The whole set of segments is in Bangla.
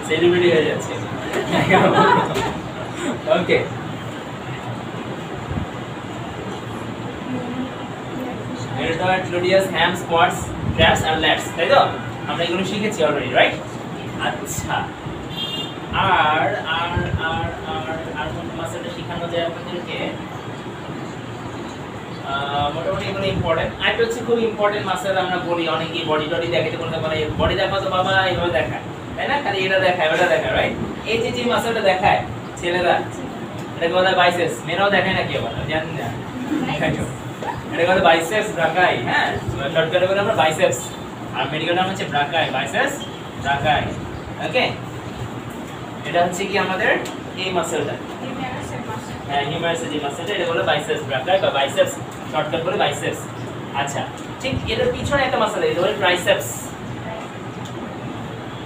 সেলিব্রিটি হয়ে যাচ্ছে। ওকে, মেরিটোয়েড, ক্লোডিয়াস, ham, squats, traps and lats, তাই তো? আমরা এগুলো শিখেছি অলরেডি, রাইট? আচ্ছা, আর আর আর আর আর কোন মাসেলটা শেখানো যায় আপনাদেরকে? মোটামুটি এগুলো ইম্পর্টেন্ট। আরেকটা হচ্ছে খুব ইম্পর্টেন্ট মাসেল, আমরা বলি অনেকেই বডি টডি দেখাতে বলতে পারে বডি দেখো তো বাবা, এইভাবে দেখায়, তাই না? খালি এটা দেখায় ওটা দেখায়, রাইট? এই যে মাসেলটা দেখায় ছেলেরা, এটাকে বলা হয় বাইসেপস। মেয়েরাও দেখায় না কেউ, জানেন না? এটাকে বলা হয় বাইসেপস ব্রাকাই। হ্যাঁ, শর্টকাটে বলে আমরা বাইসেপস, আর মেডিকেল নাম হচ্ছে ব্রাকাই, বাইসেপস ব্রাকাই। ওকে, এটা হচ্ছে কি আমাদের এই মাসেলটা, হ্যাঁ হিউমারাসের যে মাসেলটা, এটা বলে বাইসেপস ব্রাকাই বা বাইসেপস, শর্টকাট বলে বাইসেপস। আচ্ছা, ঠিক এটার পিছনে একটা মাসেল, এটা বলে ট্রাইসেপস,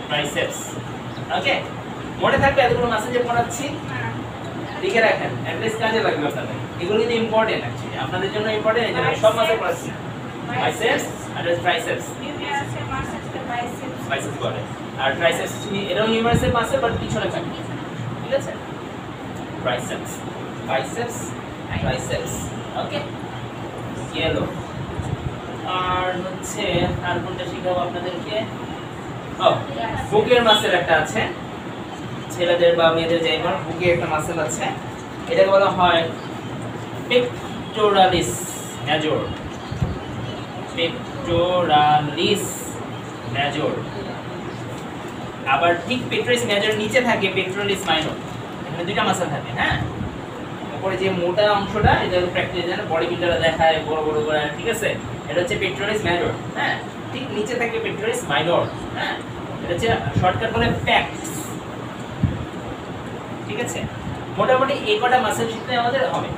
ট্রাইসেপস। ওকে, মনে থাকবে এতগুলো মাসেল যে পড়াচ্ছি, লিখে রাখেন, অ্যাটলিস্ট কাজে লাগবে আপনাদের। এগুলো কিন্তু ইম্পর্টেন্ট, অ্যাকচুয়ালি আপনাদের জন্য ইম্পর্টেন্ট, এই জন্য সব মাসেল পড়াচ্ছি। বাইসেপস আর ট্রাইসেপস, বাইসেপস বলে, আর ট্রাইসেপস এটাও হিউমারাসের মাসেল বাট পিছনে থাকে, ঠিক আছে? Triceps, biceps, triceps. ওকে, গেলো। আর হচ্ছে আর কোনটা শিখাবো আপনাদেরকে? ও, বুকের মাসেল একটা আছে, ছেলেদের বা মেয়েদের যাই বল, বুকে একটা মাসেল আছে, এটাকে বলা হয় পেক্টোরালিস মেজর, পেক্টোরালিস মেজর। আবার ঠিক পেক্টোরালিস মেজর নিচে থাকে পেক্টোরালিস মাইনর, এখানে দুইটা মাসেল থাকে। হ্যাঁ, উপরে যে মোটা অংশটা, এটা প্র্যাকটিস জানেন, বডি বিল্ডাররা দেখায় বড় বড় করে, ঠিক আছে? এটা হচ্ছে পেক্টোরালিস মেজর। হ্যাঁ, ঠিক নিচে থাকে পেক্টোরালিস মাইনর। হ্যাঁ, এটা হচ্ছে শর্টকাট বলে প্যাক্স, ঠিক আছে? মোটামুটি এই কটা মাসেল শিখতে আমাদের হবে।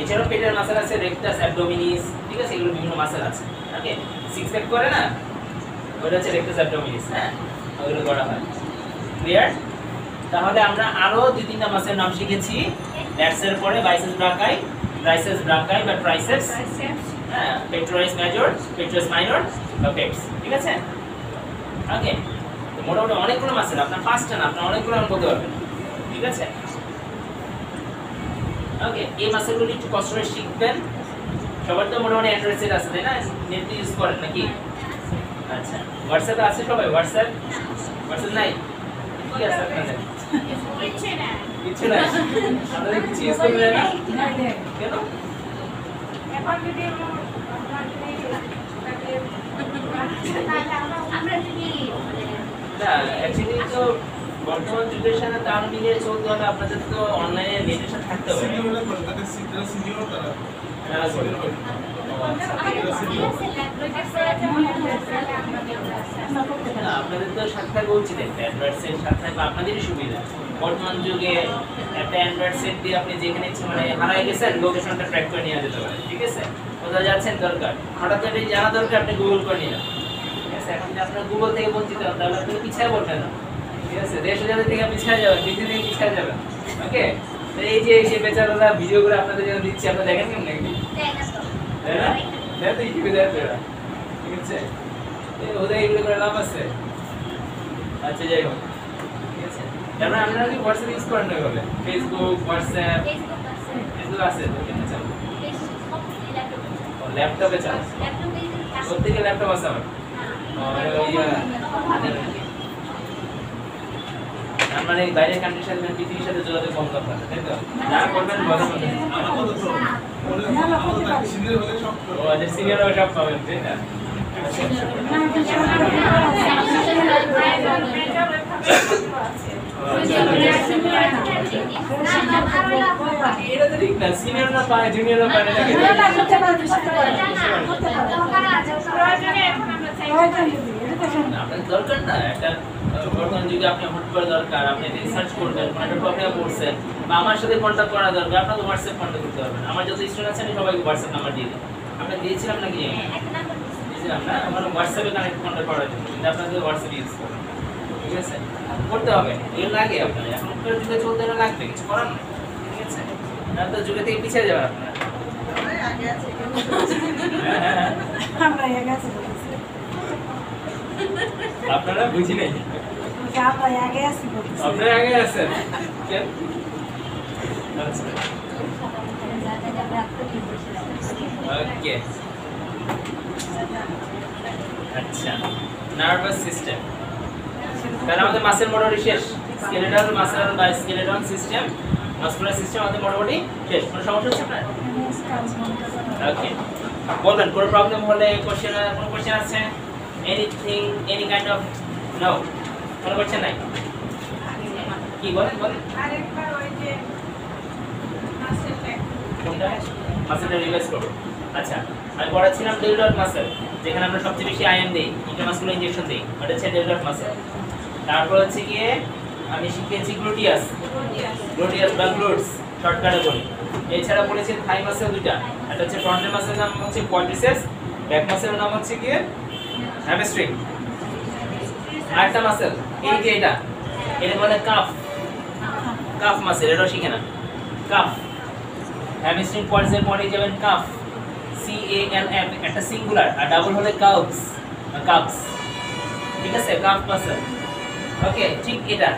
এছাড়াও পেটের মাসেল আছে, রেকটাস, অ্যাবডোমিনিস, ঠিক আছে? এগুলো বিভিন্ন মাসেল আছে। ওকে, সিক্স প্যাক করে না, ওটা হচ্ছে রেকটাস অ্যাবডোমিনিস। হ্যাঁ, ওগুলো করা হয়। ক্লিয়ার? তাহলে আমরা আরো দুই তিনটা মাসের নাম শিখেছি। ল্যাটস এর পরে বাইসেপস ব্রাকাই, ট্রাইসেপস ব্রাকাই বা ট্রাইসেপস, হ্যাঁ, পেক্টোরালিস মেজর, পেক্টোরালিস মাইনর বা পেপস, ঠিক আছে? ওকে, মোটামুটি অনেকগুলো মাসেল, আপনার পাঁচটা না, আপনার অনেকগুলো আমি বলতে পারবেন, ঠিক আছে? ওকে, এই মাসেলগুলো একটু কষ্ট করে শিখবেন। সবার তো মোটামুটি অ্যান্ড্রয়েড সেট আছে, তাই না? নেট ইউজ করেন নাকি? আচ্ছা, হোয়াটসঅ্যাপ আছে সবাই? হোয়াটসঅ্যাপ নাই? কি আছে আপনাদের? কিছু না, আপনাদের কিছু ইউজ করবেন না কেন? এখন যদি আমরা যদি না, অ্যাকচুয়ালি তো বর্তমান জেনারেশনে তার মিলিয়ে চলতে হলে আপনাদের তো অনলাইনে নেটের সাথে থাকতে হবে। আপনাদের তো সাথে থাকা উচিত, একটা অ্যান্ড্রয়েড সেট সাথে থাকলে আপনাদেরই সুবিধা। বর্তমান যুগে একটা অ্যান্ড্রয়েড সেট দিয়ে আপনি যেখানে ইচ্ছে মানে হারাই গেছেন, লোকেশনটা ট্র্যাক করে নিয়ে যেতে পারেন, ঠিক আছে? কোথাও যাচ্ছেন দরকার, হঠাৎ করে জানা দরকার, আপনি গুগল করে নিলেন, ঠিক আছে? এখন যদি আপনার গুগল থেকে বঞ্চিত হন, তাহলে আপনি পিছিয়ে পড়বেন না, ঠিক আছে? দেশ হাজার থেকে পিছিয়ে যাবেন, পৃথিবী থেকে পিছিয়ে যাবেন। ওকে, এই যে বেচারারা ভিডিও করে আপনাদের জন্য দিচ্ছি, আপনারা দেখেন কেমন নাকি? তাই না? দেখেন তো ইউটিউবে দেখেন, ঠিক আছে? ওদের এগুলো করে লাভ আছে। আচ্ছা, যাই হোক, ঠিক আছে? তারপরে আপনারা কি হোয়াটসঅ্যাপ ইউজ করেন না? এভাবে ফেসবুক, হোয়াটসঅ্যাপ, ফেসবুক আছে তো কেন চান? ল্যাপটপে চান? প্রত্যেকে ল্যাপটপ আছে আমার। মানে বাইরের কান্ট্রির সাথে পৃথিবীর সাথে যোগাযোগ বন্ধ করতে, তাই তো? যা করবেন বলেন, সিনিয়র হলে সব পাবেন, তাই না? এটা তো ঠিক না, সিনিয়ররা পায়, জুনিয়ররা পায় না। আপনার দরকার না একটা বর্তমান যুগে, আপনি হুট করে দরকার, আপনি রিসার্চ করবেন, কোনো একটা প্রবলেম পড়ছেন, বা আমার সাথে কন্ট্যাক্ট করা দরকার, আপনাকে হোয়াটসঅ্যাপ কন্ট্যাক্ট করতে পারবেন। আমার যত স্টুডেন্ট আছে আমি সবাইকে হোয়াটসঅ্যাপ নাম্বার দিয়ে দিই। আপনাকে দিয়েছিলাম নাকি? দিয়েছিলাম না? আমার হোয়াটসঅ্যাপে কানেক্ট কন্ট্যাক্ট করার জন্য, কিন্তু আপনাদের হোয়াটসঅ্যাপ ইউজ করবেন, ঠিক আছে? করতে হবে, এগুলো লাগে আপনার, এখনকার যুগে চলতে হলে লাগবে, কিছু করার নেই, ঠিক আছে? না তো যুগে থেকে পিছিয়ে যাবেন আপনারা। আমরা আগে আছি বলছি আপনারা বুঝি নাই আমরা আগে আছি বলছি আপনারা আগে আছেন কেন আচ্ছা ওকে আচ্ছা নার্ভাস সিস্টেম তাহলে আমাদের মাসেল মোটামুটি শেষ স্কেলেটাল মাসেল বা স্কেলেটন সিস্টেম মাসকুলার সিস্টেম আমাদের মোটামুটি শেষ কোনো সমস্যা হচ্ছে আপনার ওকে বলবেন কোনো প্রবলেম হলে কোনো কোশ্চেন আছে anything any kind of no কোনো কোশ্চেন নাই কি বলেন আরেকবার ওই যে মাসেলটা কোনটা মাসেলটা রিভাইজ করব আচ্ছা আমি পড়াচ্ছিলাম ডেলডট মাসেল যেখানে আমরা সবচেয়ে বেশি আইএম দেই ইন্ট্রামাসকুলার ইনজেকশন দেই ওটা হচ্ছে ডেলডট মাসেল তারপর হচ্ছে গিয়ে আমি শিখিয়েছি গ্লুটিয়াস বা গ্লুটস শর্টকাটে বলি এছাড়া বলেছি থাই মাসেল দুটো একটা হচ্ছে ফ্রন্টাল মাসেল নাম হচ্ছে কোয়াড্রিসেপস ব্যাক মাসেলের নাম হচ্ছে গিয়ে হ্যামস্ট্রিং আরেকটা মাসেল এই যে এটা বলে কাফ মাসেল এটা শিখে না কাফ হ্যামস্ট্রিং কোয়াড্রিসেপস পরে যাবেন কাফ CALF একটা সিঙ্গুলার আর ডাবল হলে কাফস ঠিক আছে কাফ মাসেল ওকে ঠিক এটা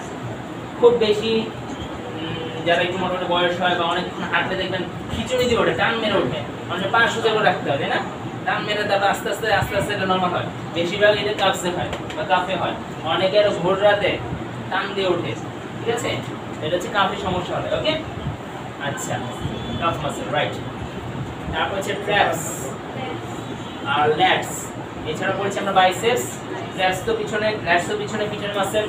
খুব বেশি যারা একটু মোটামুটি বয়স হয় বা অনেকক্ষণ হাঁটলে দেখবেন খিচুড়ি দিয়ে ওঠে টান মেরে ওঠে মানে পা সোজা করে রাখতে হয় তাই না টান মেরে তারপর আস্তে আস্তে এটা নর্মাল হয় বেশিরভাগ এটা কাফসে হয় বা কাফে হয় অনেকের ভোর রাতে টান দিয়ে ওঠে ঠিক আছে এটা হচ্ছে কাফের সমস্যা হবে ওকে আচ্ছা কাফ মাসেল রাইট তারপর হচ্ছে ট্র্যাপস আর ল্যাটস এছাড়া পড়েছি আমরা বাইসেপস ট্র্যাপস তো পিছনে ল্যাটস তো পিছনের মাসেল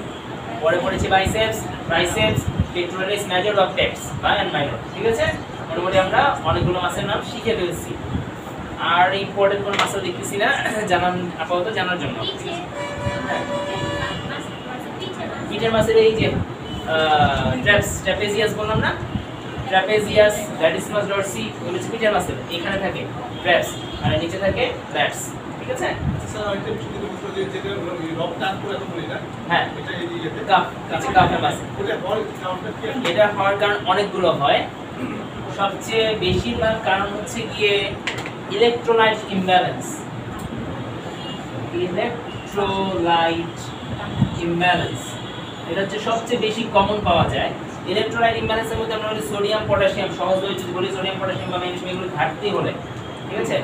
পরে পড়েছি biceps triceps pectoralis major objects বা এন্ড মাইনর ঠিক আছে মোটামুটি আমরা অনেকগুলো মাসের নাম শিখে ফেলছি আর ইম্পর্টেন্ট কোন মাসেল দেখতেছি না জানান আপাতত জানার জন্য পিঠের মাসের এই যে ট্র্যাপেজিয়াস বললাম না ট্র্যাপেজিয়াস ল্যাটিসমাস ডরসি এগুলো হচ্ছে পিঠের মাসেল এখানে থাকে ট্র্যাপস আর নিচে থাকে ল্যাটস ঠিক আছে স্যার একটা বিষয় বুঝতে যে যেটা রক টান করে তো বলি না হ্যাঁ এটা এই যে কাফ কাছে কাফের মাসেল ওটা হয় কাউন্টার কি এটা হওয়ার কারণ অনেকগুলো হয় সবচেয়ে বেশিরভাগ কারণ হচ্ছে গিয়ে ইলেকট্রোলাইট ইমব্যালেন্স এটা হচ্ছে সবচেয়ে বেশি কমন পাওয়া যায় ইলেকট্রোলাইট ইমব্যালেন্সের মধ্যে আমরা বলি সোডিয়াম পটাশিয়াম সহজভাবে যদি বলি সোডিয়াম পটাশিয়াম বা ম্যাগনেসিয়াম এগুলো ঘাটতি হলে ঠিক আছে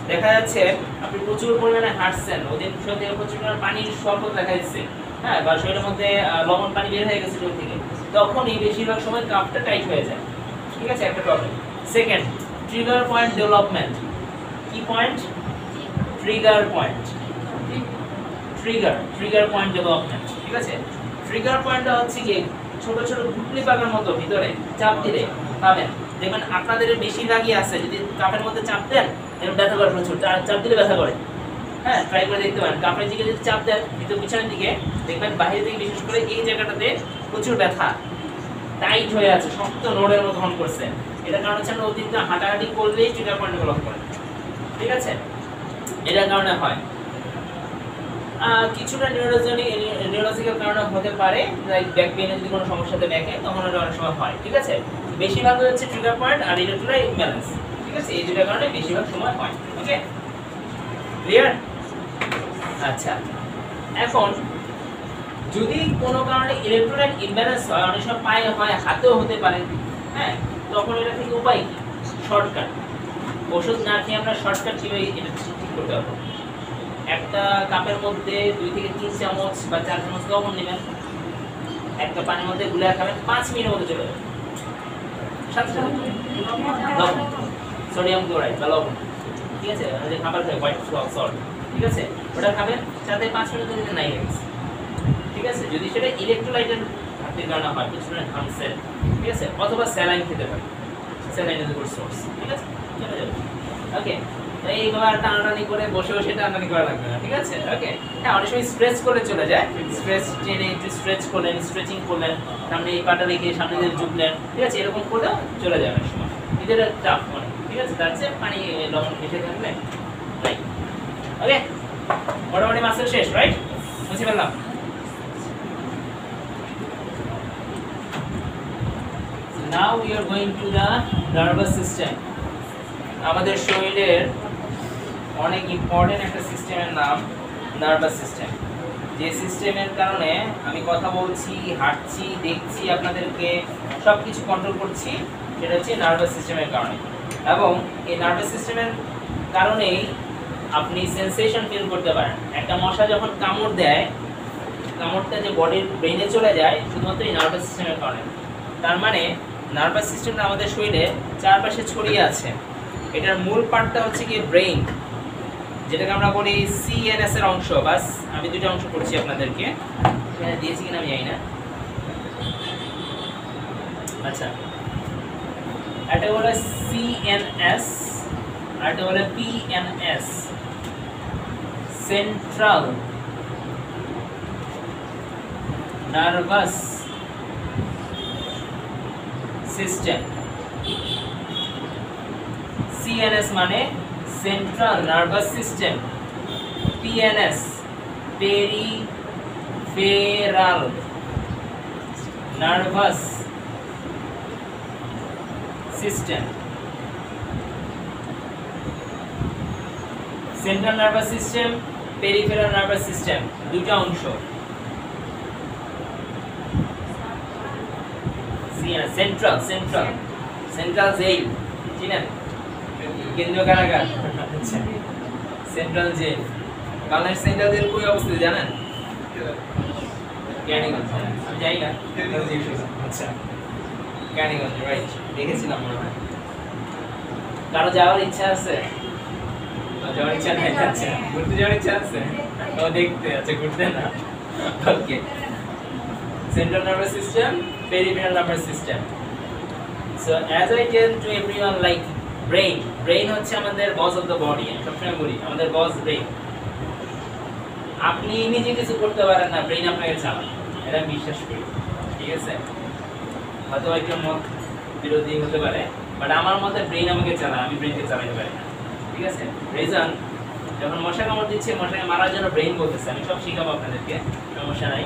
দেখা যাচ্ছে আপনি প্রচুর পরিমাণে হাঁটছেন ওদিন শরীর থেকে প্রচুর পরিমাণে পানির স্বল্প দেখা যাচ্ছে হ্যাঁ বা শরীরের মধ্যে লবণ পানি বের হয়ে গেছে শরীর থেকে তখন এই বেশিরভাগ সময় কাপটা টাইট হয়ে যায় ঠিক আছে একটা problem second trigger point development কি point trigger point trigger point development ঠিক আছে ট্রিগার পয়েন্টটা হচ্ছে কি ছোট ছোট গুটলি পাকার মতো ভিতরে চাপ দিলে পাবেন দেখবেন আপনাদের বেশিরভাগই আছে যদি কাপের মধ্যে চাপ দেন এরকম ব্যথা করে প্রচুর চাপ দিলে ব্যথা করে হ্যাঁ ট্রাই করে দেখতে পারেন কাপের দিকে যদি চাপ দেন কিন্তু পিছনের দিকে দেখবেন বাইরে থেকে বিশেষ করে এই জায়গাটাতে প্রচুর ব্যথা টাইট হয়ে আছে শক্ত নোডের মতো মন করছে এটা কারণ হচ্ছে আমরা অতিরিক্ত হাঁটাহাঁটি করলেই ট্রিগার পয়েন্ট ডেভেলপ করে ঠিক আছে এটার কারণে হয় কিছুটা নিউরোলজিক্যাল কারণে হতে পারে লাইক ব্যাক পেইনে যদি কোনো সমস্যাতে ব্যাকে তখন এটা অনেক সময় হয় ঠিক আছে বেশিরভাগ হচ্ছে ট্রিগার পয়েন্ট আর ইলেকট্রোলাইট ইমব্যালেন্স ঠিক আছে এই দুটোর কারণে বেশিরভাগ সময় হয় ওকে ক্লিয়ার আচ্ছা এখন যদি কোনো কারণে ইলেকট্রোলাইট ইমব্যালেন্স হয় অনেক সময় পায়ে হয় হাতেও হতে পারে হ্যাঁ তখন এটা থেকে উপায় কি শর্টকাট ওষুধ না খেয়ে আমরা শর্টকাট কিভাবে এটা ঠিক করতে পারবো একটা কাপের মধ্যে 2 থেকে 3 চামচ বা 4 চামচ লবণ নেবেন একটা পানির মধ্যে গুলে খাবেন 5 মিনিটের মধ্যে চলে যাবে সাথে সাথে লবণ সোডিয়াম ক্লোরাইড বা লবণ ঠিক আছে যে খাবার খায় হোয়াইট সল্ট ঠিক আছে ওটা খাবেন সাথে 5 মিনিটের মধ্যে নাই গেছে ঠিক আছে যদি সেটা ইলেকট্রোলাইটের ঘাটতির কারণে হয় কিছুটা হামসেল ঠিক আছে অথবা স্যালাইন খেতে পারেন স্যালাইন ইজ গুড সোর্স ঠিক আছে চলে যাবে ওকে এইবার টানাটানি করে বসে বসে টানাটানি করা লাগবে না ঠিক আছে ওকে হ্যাঁ অনেক সময় স্ট্রেচ করে চলে যায় স্ট্রেচ টেনে একটু স্ট্রেচ করলেন স্ট্রেচিং করলেন সামনে এই পাটা রেখে সামনে দিয়ে ঝুঁকলেন ঠিক আছে এরকম করলেও চলে যাবে অনেক সময় এটা টাফ মানে ঠিক আছে তার চেয়ে পানি লবণ খেতে থাকলে রাইট ওকে মোটামুটি মাসেল শেষ রাইট বুঝতে পারলাম now we are going to the nervous system আমাদের শরীরের অনেক ইম্পর্টেন্ট একটা সিস্টেমের নাম নার্ভাস সিস্টেম। যে সিস্টেমের কারণে আমি কথা বলছি, হাঁটছি, দেখছি, আপনাদেরকে সব কিছু কন্ট্রোল করছি, সেটা হচ্ছে নার্ভাস সিস্টেমের কারণে। এবং এই নার্ভাস সিস্টেমের কারণেই আপনি সেন্সেশন ফিল করতে পারেন। একটা মশা যখন কামড় দেয়, কামড়টা যে বডির ব্রেইনে চলে যায় শুধুমাত্র এই নার্ভাস সিস্টেমের কারণে। তার মানে নার্ভাস সিস্টেমটা আমাদের শরীরে চারপাশে ছড়িয়ে আছে। এটার মূল পার্টটা হচ্ছে কি ব্রেইন, যেটাকে আমরা বলি সিএনএস এর অংশ। বাস আমি দুটো অংশ করছি আপনাদেরকে, এখানে দিয়েছি কিনা আমি জানি না। আচ্ছা, এটা হলো সিএনএস আর এটা হলো PNS, central nervous system. CNS মানে central nervous system, PNS peripheral nervous system. Central nervous system, peripheral nervous system, দুটো অংশ। সেন্ট্রাল সেন্ট্রাল সেন্ট্রাল জেল চিনেন? কেন্দ্রীয় কারাগার। আচ্ছা, central jail. Bangladesh central jail কই অবস্থিত জানেন? ক্যানিগঞ্জ। আমি যাই না। আচ্ছা, ক্যানিগঞ্জ, রাইট, দেখেছিলাম মনে হয়। কারো যাওয়ার ইচ্ছা আছে? যাওয়ার ইচ্ছা নাই? আচ্ছা, ঘুরতে যাওয়ার ইচ্ছা আছে? ও দেখতে, আচ্ছা ঘুরতে না। ওকে, central nervous system, peripheral nervous system. So as I tell to everyone, like brain হচ্ছে আমাদের boss of the body। আমি সবসময় বলি আমাদের boss brain। আপনি নিজে কিছু করতে পারেন না, ব্রেইন আপনাকে চালায়, এটা বিশ্বাস করি। ঠিক আছে, হয়তো একজন মত বিরোধী হতে পারে, বাট আমার মতে ব্রেইন আমাকে চালায়, আমি ব্রেইনকে চালাতে পারি না। ঠিক আছে, রিজন যখন মশা কামড় দিচ্ছে, মশাকে মারার জন্য ব্রেইন বলতেছে। আমি সব শিখাবো আপনাদেরকে, সমস্যা নাই।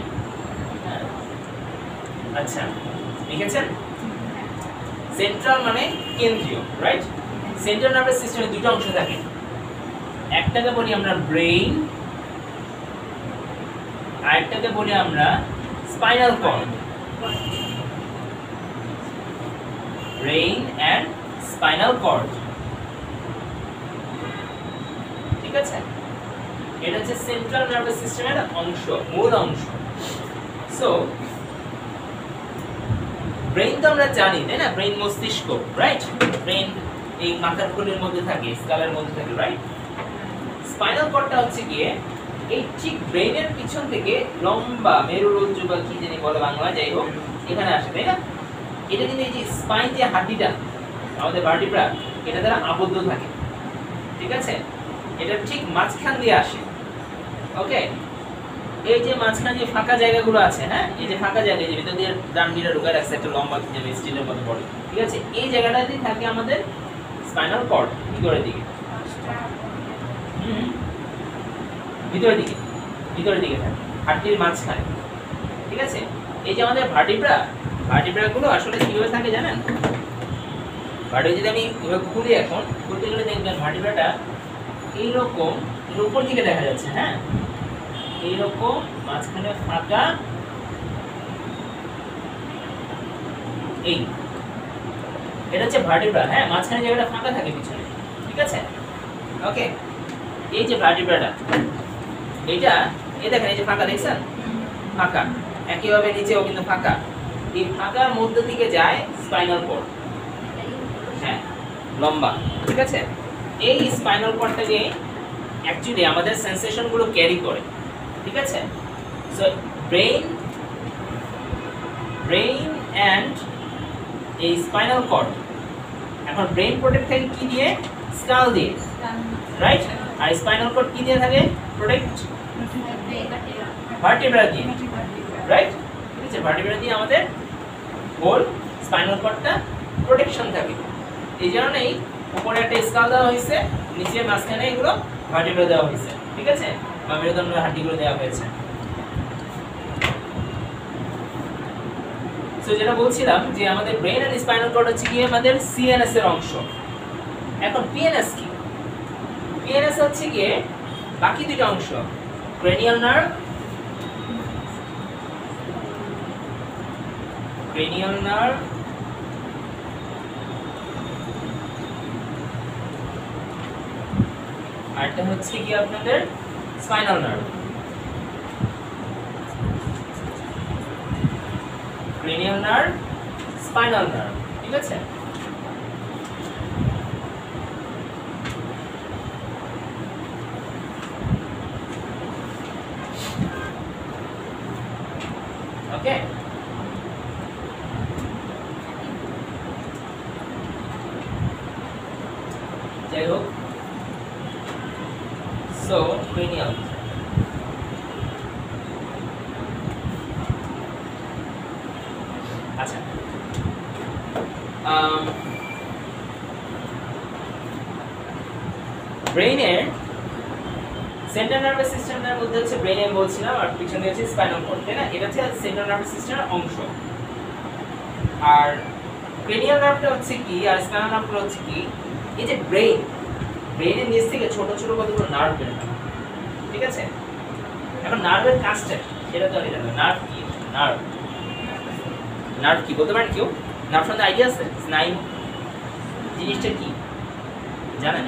আচ্ছা, লিখেছেন? সেন্ট্রাল মানে কেন্দ্রীয়, রাইট? সেন্ট্রাল নার্ভাস সিস্টেমে দুটো অংশ থাকে। একটাকে বলি আমরা ব্রেইন, আরেকটাকে বলি আমরা spinal cord. Brain and spinal cord, ঠিক আছে? এটা হচ্ছে সেন্ট্রাল নার্ভাস সিস্টেমের অংশ, মূল অংশ। সো ব্রেইন তো আমরা জানি, তাই না? ব্রেইন মস্তিষ্ক, রাইট? ব্রেইন এই মাথার খুলির মধ্যে থাকে, স্কালের মধ্যে থাকে, রাইট? স্পাইনাল কর্ডটা হচ্ছে গিয়ে এই ঠিক ব্রেইনের পিছন থেকে লম্বা মেরুরজ্জু বা কি জানি বলে বাংলা, যাই হোক, এখানে আসে, তাই না? এটা কিন্তু এই যে স্পাইন, যে হাড্ডিটা আমাদের ভার্টিব্রা, এটা দ্বারা আবদ্ধ থাকে, ঠিক আছে? এটা ঠিক মাঝখান দিয়ে আসে। ওকে, এই যে মাঝখানে যে ফাঁকা জায়গাগুলো আছে, হ্যাঁ, এই যে ফাঁকা জায়গা, এই যে ভিতর দিয়ে ডান্ডিটা ঢুকায় রাখছে একটা লম্বা যে স্টিলের মতো বডি, ঠিক আছে? এই জায়গাটাতেই থাকে আমাদের স্পাইনাল কর্ড, ভিতরের দিকে। ভিতরের দিকে, ভিতরের দিকে থাকে, হাড্ডির মাঝখানে, ঠিক আছে? এই যে আমাদের ভার্টিব্রা গুলো আসলে কিভাবে থাকে জানেন? ভার্টিব্রা যদি আমি এভাবে খুলি, এখন খুলতে গেলে দেখবেন ভার্টিব্রাটা এইরকম উপর দিকে দেখা যাচ্ছে, হ্যাঁ, এইরকম মাঝখানে ফাঁকা, এই এটা হচ্ছে ভার্টিব্রা, হ্যাঁ, মাঝখানে জায়গাটা ফাঁকা থাকে পিছনে, ঠিক আছে? ওকে, এই যে ভার্টিব্রাটা, এটা এই দেখেন, এই যে ফাঁকা দেখছেন, ফাঁকা, একইভাবে নিচেও কিন্তু ফাঁকা। এই ফাঁকার মধ্যে থেকে যায় স্পাইনাল কর্ড, হ্যাঁ, লম্বা, ঠিক আছে? এই স্পাইনাল কর্ডটাকে অ্যাকচুয়ালি আমাদের সেন্সেশন গুলো ক্যারি করে, ঠিক আছে? সো ব্রেইন এন্ড এই স্পাইনাল কর্ড, এখন ব্রেইন প্রোটেক্ট থাকে কি দিয়ে? স্কাল দিয়ে, রাইট? আর স্পাইনাল কর্ড কি দিয়ে থাকে প্রোটেক্ট? ভার্টিব্রা দিয়ে, রাইট? ঠিক আছে, ভার্টিব্রা দিয়ে আমাদের হোল স্পাইনাল কর্ডটা প্রোটেকশন থাকে। এই জন্যই উপরে একটা স্কাল দেওয়া হয়েছে, নিচে মাঝখানে এগুলো ভার্টিব্রা দেওয়া হয়েছে, ঠিক আছে? বা মেরুদণ্ড হাড্ডিগুলো দেওয়া হয়েছে। সো যেটা বলছিলাম যে আমাদের ব্রেইন এন্ড স্পাইনাল কর্ড হচ্ছে কি আমাদের সিএনএস এর অংশ। এখন পিএনএস কি? পিএনএস হচ্ছে গিয়ে বাকি দুটো অংশ, ক্রেনিয়াল নার্ভ, আরটা হচ্ছে কি আপনাদের spinal nerve. Cranial nerve, spinal nerve, ঠিক আছে? ওকে, যাই হোক, সো ক্রেনিয়াল আচ্ছা ব্রেইনের সেন্ট্রাল নার্ভাস সিস্টেমের মধ্যে হচ্ছে ব্রেইন আমি বলছিলাম, আর পিছনে হচ্ছে স্পাইনাল কর্ড, তাই না? এটা হচ্ছে সেন্ট্রাল নার্ভাস সিস্টেমের অংশ। আর ক্রেনিয়াল নার্ভটা হচ্ছে কি, আর স্পাইনাল নার্ভটা হচ্ছে কি, এই যে ব্রেইনের নিচ থেকে ছোট ছোট কতগুলো নার্ভ বের হয়, ঠিক আছে? এখন নার্ভের কাজটা সেটা তো আমি জানি। নার্ভ কি বলতে পারেন কেউ? নার্ভ সম্বন্ধে আইডিয়া আছে? স্নায়ু জিনিসটা কি জানেন?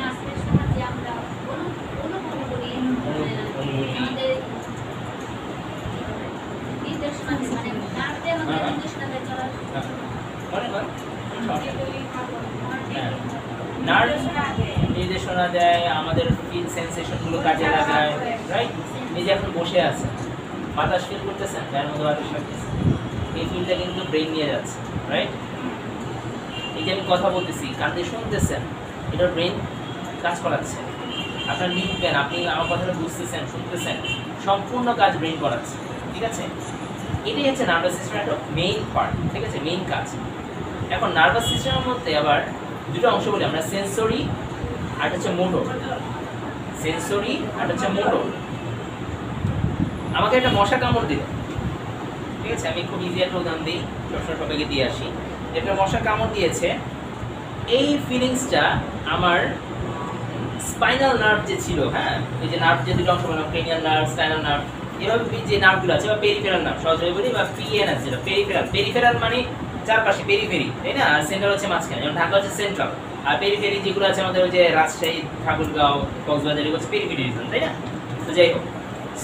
নির্দেশনা দেয়, আমাদের ফিল সেন্সেশন গুলো কাজে লাগায়, রাইট? এই যে এখন বসে আছে, বাতাস ফিল করতেছেন, যার মধ্যে বাতাস লাগতেছে, এই ফিলটা কিন্তু ব্রেইন নিয়ে যাচ্ছে, রাইট? এই যে আমি কথা বলতেছি, কান দিয়ে শুনতেছেন, এটা ব্রেইন কাজ করাচ্ছে। আপনার লিখবেন, আপনি আমার কথাটা বুঝতেছেন, শুনতেছেন, সম্পূর্ণ কাজ ব্রেইন করাচ্ছে, ঠিক আছে? এটাই হচ্ছে নার্ভাস সিস্টেমের একটা মেইন পার্ট, ঠিক আছে? মেইন কাজ। এখন নার্ভাস সিস্টেমের মধ্যে আবার দুটো অংশ বলি আমরা, সেন্সরি আর হচ্ছে মোটর। সেন্সরি আর হচ্ছে মোটর। আমাকে একটা মশা কামড় দিল, ঠিক আছে? আমি খুব ইজি একটা উদাহরণ দিই, সবসময় সবাইকে দিয়ে আসি। একটা মশা কামড় দিয়েছে, এই ফিলিংসটা আমার স্পাইনাল নার্ভ যে ছিল, হ্যাঁ, এই যে নার্ভ যে দুটো অংশ বললাম, ক্রেনিয়াল নার্ভ, স্পাইনাল নার্ভ, এভাবে যে নার্ভগুলো আছে, বা পেরিফেরাল নার্ভ সহজভাবে বলি, বা পিএনএস যেটা পেরিফেরাল মানে চারপাশে, পেরিফেরি, তাই না? আর সেন্ট্রাল হচ্ছে মাঝখানে, যেমন ঢাকা হচ্ছে সেন্ট্রাল, আর পেরিফেরি যেগুলো আছে আমাদের ওই যে রাজশাহী, ঠাকুরগাঁও, কক্সবাজার, এগুলো হচ্ছে পেরিফেরি রিজন, তাই না? তো যাই হোক,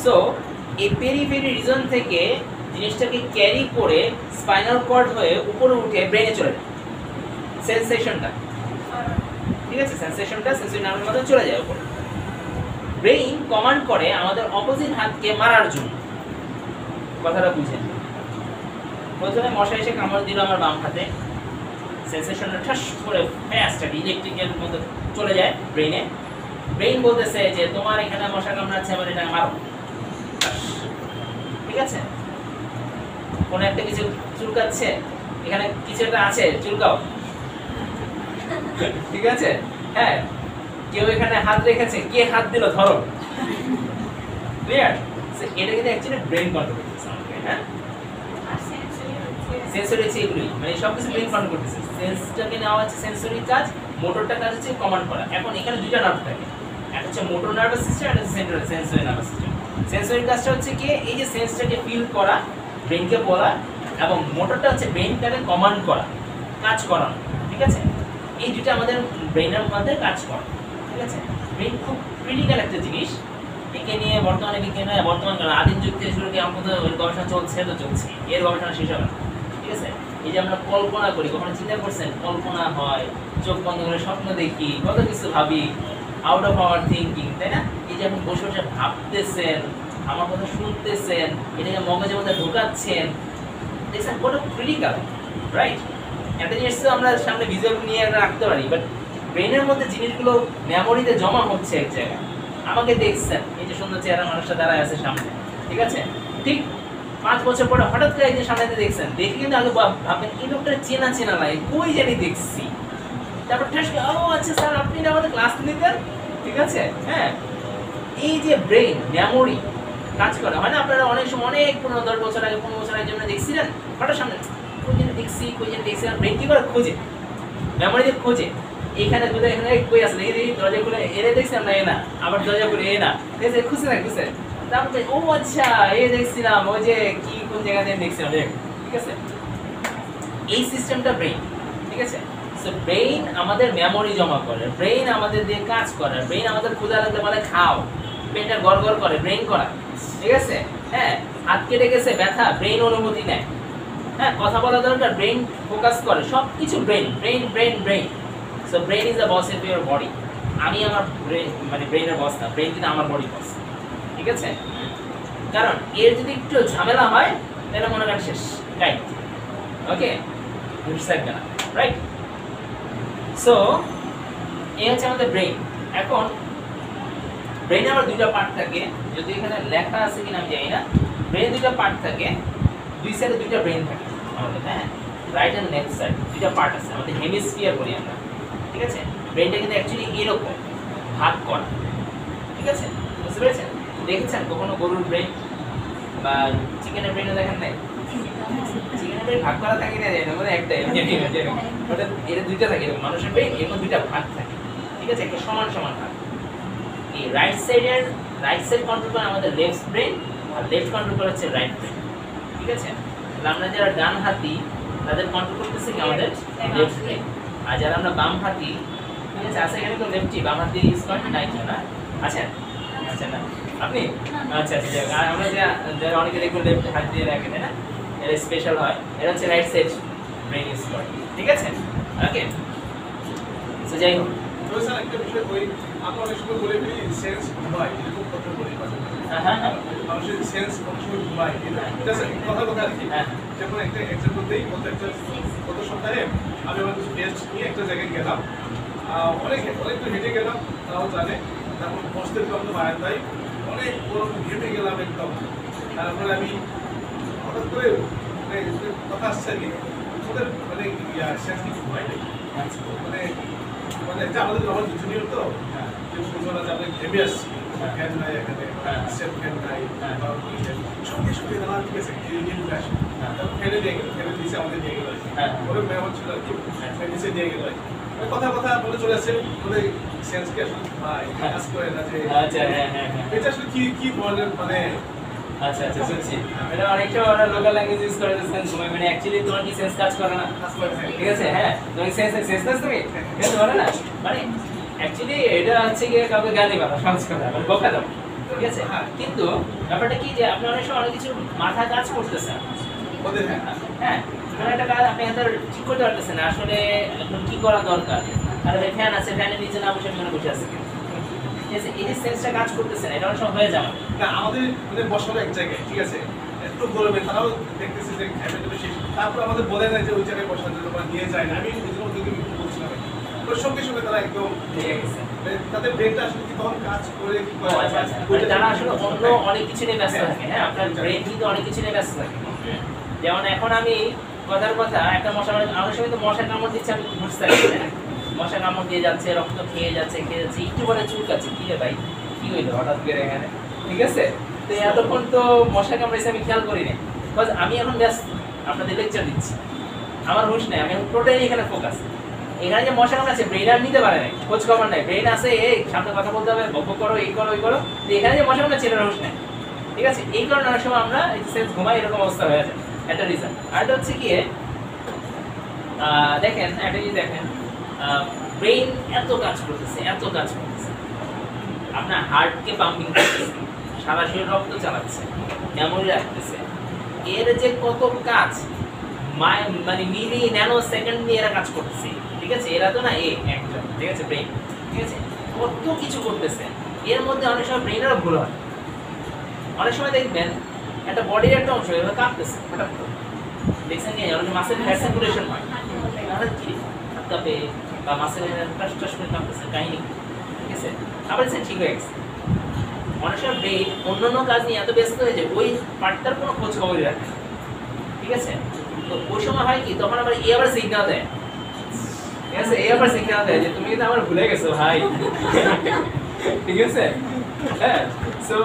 সো এই পেরিফেরি রিজন থেকে জিনিসটাকে ক্যারি করে স্পাইনাল কর্ড হয়ে উপরে উঠে ব্রেনে চলে যায় সেন্সেশনটা, ঠিক আছে? সেন্সেশনটা সেন্সরি নার্ভের মধ্যে চলে যায় উপরে। ব্রেইন কমান্ড করে আমাদের অপোজিট হাতকে মারার জন্য। কথাটা বুঝেন? প্রথমে মশা এসে কামড় দিল আমার বাম হাতে, সেন্সেশনটা ঠাস করে ফাস্ট একটা ইলেকট্রিকের মতো চলে যায় ব্রেইনে। ব্রেইন বলতেছে যে তোমার এখানে মশা কামড়াচ্ছে, আমার এটা মারো, ঠিক আছে? কোন একটা কিছু চুলকাচ্ছে, এখানে কিছু একটা আছে, চুলকাও, ঠিক আছে? হ্যাঁ, কেউ এখানে হাত রেখেছে, কে হাত দিল, ধরো, ক্লিয়ার? এটা কিন্তু অ্যাকচুয়ালি ব্রেইন কন্ট্রোল করতেছে আমাকে, হ্যাঁ? সেন্সরি হচ্ছে এগুলোই, মানে সবকিছু ব্রেইন কন্ট্রোল করতেছে। সেন্সটাকে নেওয়া হচ্ছে সেন্সরি কাজ, মোটরটা কাজ হচ্ছে কমান্ড করা। এখন এখানে দুইটা নার্ভ থাকে, একটা হচ্ছে মোটর নার্ভাস সিস্টেম, একটা হচ্ছে central sensory nervous system. Sensory কাজটা হচ্ছে কি, এই যে সেন্সটাকে ফিল করা, ব্রেইনকে বলা, এবং মোটরটা হচ্ছে ব্রেইনটাকে কমান্ড করা, কাজ করানো, ঠিক আছে? এই দুটো আমাদের ব্রেইনের মধ্যে কাজ করে, ঠিক আছে? ব্রেইন খুব ক্রিটিক্যাল একটা জিনিস। একে নিয়ে বর্তমানে বিজ্ঞান, বর্তমান কালে আদিম যুগ থেকে শুরু করে আমাদের গবেষণা চলছে, এর গবেষণা শেষ হবে না, ঠিক আছে? এই যে আমরা কল্পনা করি, কখনো চিন্তা করছেন কল্পনা হয়, চোখ বন্ধ করে স্বপ্ন দেখি, কত কিছু ভাবি, আউট অফ আওয়ার থিঙ্কিং, তাই না? এই যে এখন বসে বসে ভাবতেছেন, আমার কথা শুনতেছেন, এটাকে মগজের মধ্যে ঢোকাচ্ছেন, দেখছেন কত ক্রিটিক্যাল, রাইট? একটা জিনিস তো আমরা সামনে ভিজুয়াল নিয়ে রাখতে পারি, বাট ব্রেনের মধ্যে জিনিসগুলো মেমোরিতে জমা হচ্ছে এক জায়গায়। আমাকে দেখছেন, এই যে সুন্দর চেহারা মানুষটা দাঁড়ায় আছে সামনে, ঠিক আছে? ঠিক 5 বছর পরে হঠাৎ করে একদিন সামনে দেখছেন, দেখে কিন্তু আগে ভাববেন এই লোকটা চেনা চেনা লাগে, কই জানি দেখছি। তারপর ঠাস করে, ও আচ্ছা স্যার, আপনি না আমাদের ক্লাস নিতেন, ঠিক আছে? হ্যাঁ, এই যে ব্রেন মেমোরি কাজ করে, হয় না? আপনারা অনেক সময় অনেক 10 বছর আগে, 15 বছর আগে যেমন দেখছিলেন, হঠাৎ সামনে কই জানি দেখছি, ব্রেন কি করে খোঁজে, মেমোরিতে খোঁজে, এখানে দুটো এখানে কই আছে এই দরজা খুলে এরে দেখছেন না এ না আবার দরজা খুলে এ না এই যে খুঁজে না খুঁজে তারপরে ও আচ্ছা এই দেখছিলাম ওই যে কি কোন জায়গা থেকে দেখছিলাম ঠিক আছে এই সিস্টেমটা ব্রেইন ঠিক আছে সো ব্রেইন আমাদের মেমোরি জমা করে ব্রেইন আমাদের দিয়ে কাজ করে ব্রেইন আমাদের ক্ষুধা লাগলে বলে খাও পেটটা গড়গড় করে ব্রেইন করা ঠিক আছে হ্যাঁ হাত কেটে গেছে ব্যথা ব্রেইন অনুমতি নেয় হ্যাঁ কথা বলা দরকার ব্রেইন ফোকাস করে সবকিছু brain brain brain brain so brain is the boss of your body আমি আমার ব্রেইন মানে ব্রেইনের বস না ব্রেইন কিন্তু আমার বডি বস ঠিক আছে কারণ এর যদি একটু ঝামেলা হয় তাহলে মনে করেন শেষ রাইট ওকে থাকবে না রাইট সো এই হচ্ছে আমাদের ব্রেইন এখন ব্রেইনে আবার দুইটা পার্ট থাকে যদি এখানে লেখা আছে কিনা আমি জানি না ব্রেইনে দুইটা পার্ট থাকে দুই সাইডে দুইটা ব্রেইন থাকে আমাদের হ্যাঁ রাইট এন্ড লেফট সাইড দুইটা পার্ট আছে আমাদের হেমিস্ফিয়ার বলি আমরা ঠিক আছে ব্রেইনটা কিন্তু অ্যাকচুয়ালি এরকম ভাগ করা ঠিক আছে বুঝতে পেরেছেন দেখেছেন কখনো গরুর ব্রেইন বা চিকেনের ব্রেইনও দেখেন নাই চিকেনের ব্রেইন ভাগ করা থাকে না যায় না মানে একটাই ওটা এর দুইটা থাকে মানুষের ব্রেইন এরকম দুইটা ভাগ থাকে ঠিক আছে একটা সমান সমান ভাগ এই রাইট সাইড কন্ট্রোল করে আমাদের লেফট ব্রেইন আর লেফট কন্ট্রোল করে হচ্ছে রাইট ব্রেইন ঠিক আছে তাহলে আমরা যারা ডান হাতি তাদের কন্ট্রোল করতেছি কি আমাদের লেফট ব্রেইন আর যারা আমরা বাম হাতি ঠিক আছে আছে এখানে তো লেফটি বাম হাতি ইউজ করেন নাই না আচ্ছা আচ্ছা না আপনি আচ্ছা আচ্ছা আর আমরা যারা অনেকে দেখবেন লেফট হাত দিয়ে রাখেন না এটা স্পেশাল হয় এটা হচ্ছে রাইট সাইড ব্রেইন ইউজ করে ঠিক আছে ওকে সো যাই হোক তো স্যার একটা বিষয় কই আমরা অনেক সময় বলে ফেলি সেন্স ঘুমায় এরকম কথা বলি হ্যাঁ মানুষের সেন্স অনেক সময় ঘুমায় এটা কথা আর কি যেমন একটা এক্সাম্পল দিই গত সপ্তাহে আমি আমার কিছু টেস্ট নিয়ে একটা জায়গায় গেলাম অনেক তো হেঁটে গেলাম তাও জানে তারপর বসতে দিলাম তো বারান্দায় অনেক গরম ঘেমে গেলাম একদম তারপরে আমি হঠাৎ করে মানে কথা আসছে আর কি ওদের মানে সেন্স কিছু ঘুমায় নাকি মানে মানে যে আমাদের জুনিয়র তো যে সুন্দর আছে আপনি ঘেমে আসছি ফ্যান নাই এখানে সেট ফ্যান নাই সঙ্গে সঙ্গে দাঁড়া ঠিক আছে নিয়ে আসে ফেলে দিয়ে গেল ফেলে দিয়েছে আমাদের নিয়ে গেল ওরে মেহমান ছিল আর কি নিচে দিয়ে গেল কথা বলে চলে আসছে বলে সেন্স কি আসলে ভাই কাজ করে না যে আচ্ছা হ্যাঁ এটা আসলে কি বলেন মানে আচ্ছা আচ্ছা শুনছি এটা অনেকটা ওরা লোকাল ল্যাঙ্গুয়েজ ইউজ করে সেন্স সময় মানে অ্যাকচুয়ালি তোমার কি সেন্স কাজ করে না ঠিক আছে হ্যাঁ তুমি সেন্স তুমি কিন্তু বলে না মানে অ্যাকচুয়ালি এটা হচ্ছে গিয়ে কাউকে গালি করা সহজ কথা মানে বকা দাও ঠিক আছে কিন্তু ব্যাপারটা কি যে আপনি অনেক সময় অনেক কিছু মাথা কাজ করতেছেন ওদের হ্যাঁ কোনো একটা কাজ আপনি হাতে ঠিক করতে পারতেছেন আসলে এখন কি করা দরকার আর ফ্যান আছে ফ্যানের নিচে না বসে মনে বসে আছে এই যে সেন্সটা কাজ করতেছেন এটা অনেক সময় হয়ে যাবে না আমাদের মানে বসানো এক জায়গায় ঠিক আছে একটু গরমে তারাও দেখতেছে যে অ্যাভেলেবল শেষ তারপর আমাদের বলে না যে ওই জায়গায় বসার জন্য বা নিয়ে যায় না আমি ওই জন্য ওদেরকে বলছিলাম ওর সঙ্গে সঙ্গে তারা একদম তাদের ব্রেনটা আসলে কি তখন কাজ করে কি করে তারা আসলে অন্য অনেক কিছু নিয়ে ব্যস্ত থাকে হ্যাঁ আপনার ব্রেন কিন্তু অনেক কিছু নিয়ে ব্যস্ত থাকে যেমন এখন আমি কথার কথা একটা মশা আমার সময় তো মশা কামড় দিচ্ছে আমি বুঝতে পারছি না মশা কামড় দিয়ে যাচ্ছে রক্ত খেয়ে যাচ্ছে একটু পরে চুলকাচ্ছে কি রে ভাই কি হইলো হঠাৎ করে এখানে ঠিক আছে তো এতক্ষণ তো মশা কামড়েছে আমি খেয়াল করি না বিকজ আমি এখন ব্যস্ত আপনাদের লেকচার দিচ্ছি আমার হুঁশ নেই আমি এখন টোটালি এখানে ফোকাস এখানে যে মশা কামড় আছে ব্রেন আর নিতে পারে না খোঁজ খবর নাই ব্রেন আছে এই সামনে কথা বলতে হবে গল্প করো এই করো ওই করো তো এখানে যে মশা কামড় ছেলের হুঁশ নেই ঠিক আছে এই কারণে অনেক সময় আমরা সেন্স ঘুমাই এরকম অবস্থা হয়ে যায় একটা রিজন আরেকটা হচ্ছে গিয়ে দেখেন একটা জিনিস দেখেন ব্রেইন এত কাজ করতেছে আপনার হার্টকে পাম্পিং করতেছে সারা শরীর রক্ত চালাচ্ছে মেমোরি রাখতেছে এর যে কত কাজ মানে মিলি ন্যানো সেকেন্ড নিয়ে এরা কাজ করতেছে ঠিক আছে এরা তো না একজন ঠিক আছে ব্রেইন ঠিক আছে কত কিছু করতেছে এর মধ্যে অনেক সময় ব্রেইনেরও ভুল হয় অনেক সময় দেখবেন একটা বডির একটা অংশ এভাবে কাঁপতেছে হঠাৎ করে দেখছেন কি অনেক মাসেল ফ্যাট সার্কুলেশন হয় হঠাৎ কি কাঁপে বা মাসেল টাস করে কাঁপতেছে কাহিনী ঠিক আছে আবার সে ঠিক হয়ে গেছে অনেক সময় ব্রেইন অন্যান্য কাজ নিয়ে এত ব্যস্ত হয়ে যায় ওই পার্টটার কোনো খোঁজ খবরই রাখে ঠিক আছে তো ওই সময় হয় কি তখন আবার আবার সিগন্যাল দেয় ঠিক আছে আবার সিগন্যাল দেয় যে তুমি কিন্তু আমার ভুলে গেছো ভাই ঠিক আছে হ্যাঁ সো